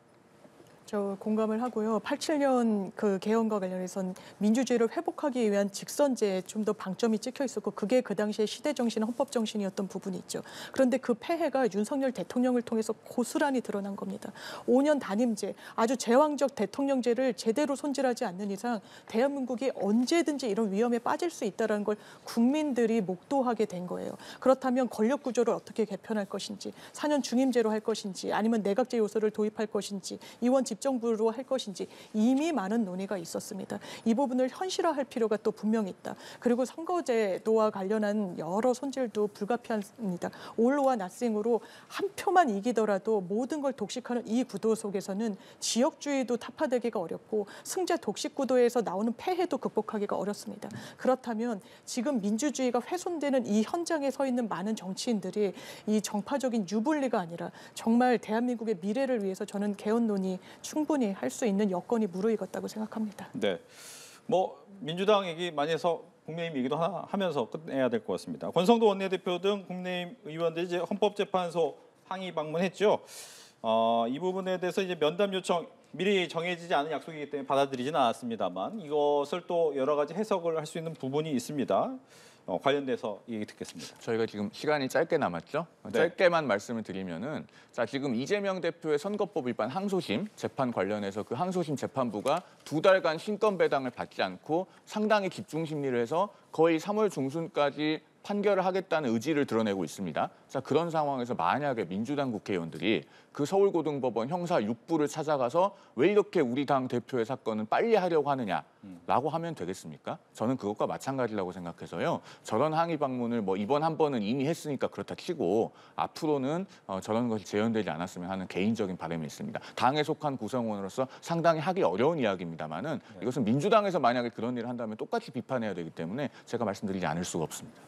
저 공감을 하고요. 87년 그 개헌과 관련해선 민주주의를 회복하기 위한 직선제에 좀 더 방점이 찍혀 있었고 그게 그 당시에 시대 정신, 헌법 정신이었던 부분이 있죠. 그런데 그 폐해가 윤석열 대통령을 통해서 고스란히 드러난 겁니다. 5년 단임제, 아주 제왕적 대통령제를 제대로 손질하지 않는 이상 대한민국이 언제든지 이런 위험에 빠질 수 있다는 걸 국민들이 목도하게 된 거예요. 그렇다면 권력 구조를 어떻게 개편할 것인지, 4년 중임제로 할 것인지, 아니면 내각제 요소를 도입할 것인지, 이원 집정부로 할 것인지 이미 많은 논의가 있었습니다. 이 부분을 현실화할 필요가 또 분명히 있다. 그리고 선거제도와 관련한 여러 손질도 불가피합니다. 올로와 나싱으로 한 표만 이기더라도 모든 걸 독식하는 이 구도 속에서는 지역주의도 타파되기가 어렵고 승자 독식 구도에서 나오는 폐해도 극복하기가 어렵습니다. 그렇다면 지금 민주주의가 훼손되는 이 현장에 서 있는 많은 정치인들이 이 정파적인 유불리가 아니라 정말 대한민국의 미래를 위해서 저는 개헌 논의 충분히 할 수 있는 여건이 무르익었다고 생각합니다. 네, 뭐 민주당 얘기 많이 해서 국민의힘 얘기도 하면서 끝내야 될 것 같습니다. 권성도 원내대표 등 국민의힘 의원들이 이제 헌법재판소 항의 방문했죠. 이 부분에 대해서 이제 면담 요청 미리 정해지지 않은 약속이기 때문에 받아들이지는 않았습니다만 이것을 또 여러 가지 해석을 할 수 있는 부분이 있습니다. 관련돼서 얘기 듣겠습니다. 저희가 지금 시간이 짧게 남았죠. 네. 짧게만 말씀을 드리면은 자 지금 이재명 대표의 선거법 위반 항소심 재판 관련해서 그 항소심 재판부가 2달간 신권 배당을 받지 않고 상당히 집중 심리를 해서 거의 3월 중순까지 판결을 하겠다는 의지를 드러내고 있습니다. 자 그런 상황에서 만약에 민주당 국회의원들이 그 서울고등법원 형사 6부를 찾아가서 왜 이렇게 우리 당 대표의 사건은 빨리 하려고 하느냐라고 하면 되겠습니까? 저는 그것과 마찬가지라고 생각해서요. 저런 항의 방문을 뭐 이번 한 번은 이미 했으니까 그렇다 치고 앞으로는 저런 것이 재현되지 않았으면 하는 개인적인 바람이 있습니다. 당에 속한 구성원으로서 상당히 하기 어려운 이야기입니다만은 이것은 민주당에서 만약에 그런 일을 한다면 똑같이 비판해야 되기 때문에 제가 말씀드리지 않을 수가 없습니다.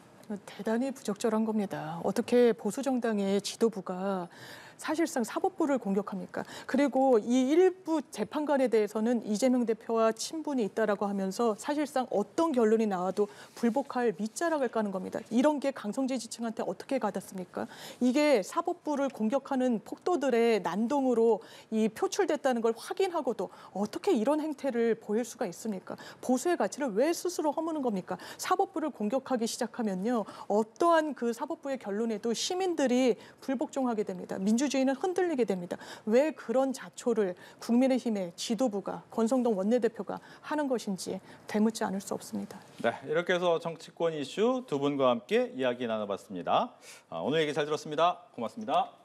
대단히 부적절한 겁니다. 어떻게 보수 정당의 지도부가 사실상 사법부를 공격합니까? 그리고 이 일부 재판관에 대해서는 이재명 대표와 친분이 있다라고 하면서 사실상 어떤 결론이 나와도 불복할 밑자락을 까는 겁니다. 이런 게 강성지 지층한테 어떻게 가닿습니까? 이게 사법부를 공격하는 폭도들의 난동으로 이 표출됐다는 걸 확인하고도 어떻게 이런 행태를 보일 수가 있습니까? 보수의 가치를 왜 스스로 허무는 겁니까? 사법부를 공격하기 시작하면요. 어떠한 그 사법부의 결론에도 시민들이 불복종하게 됩니다. 민주주의는 흔들리게 됩니다. 왜 그런 자초를 국민의힘의 지도부가 권성동 원내대표가 하는 것인지 되묻지 않을 수 없습니다. 네, 이렇게 해서 정치권 이슈 두 분과 함께 이야기 나눠봤습니다. 오늘 얘기 잘 들었습니다. 고맙습니다.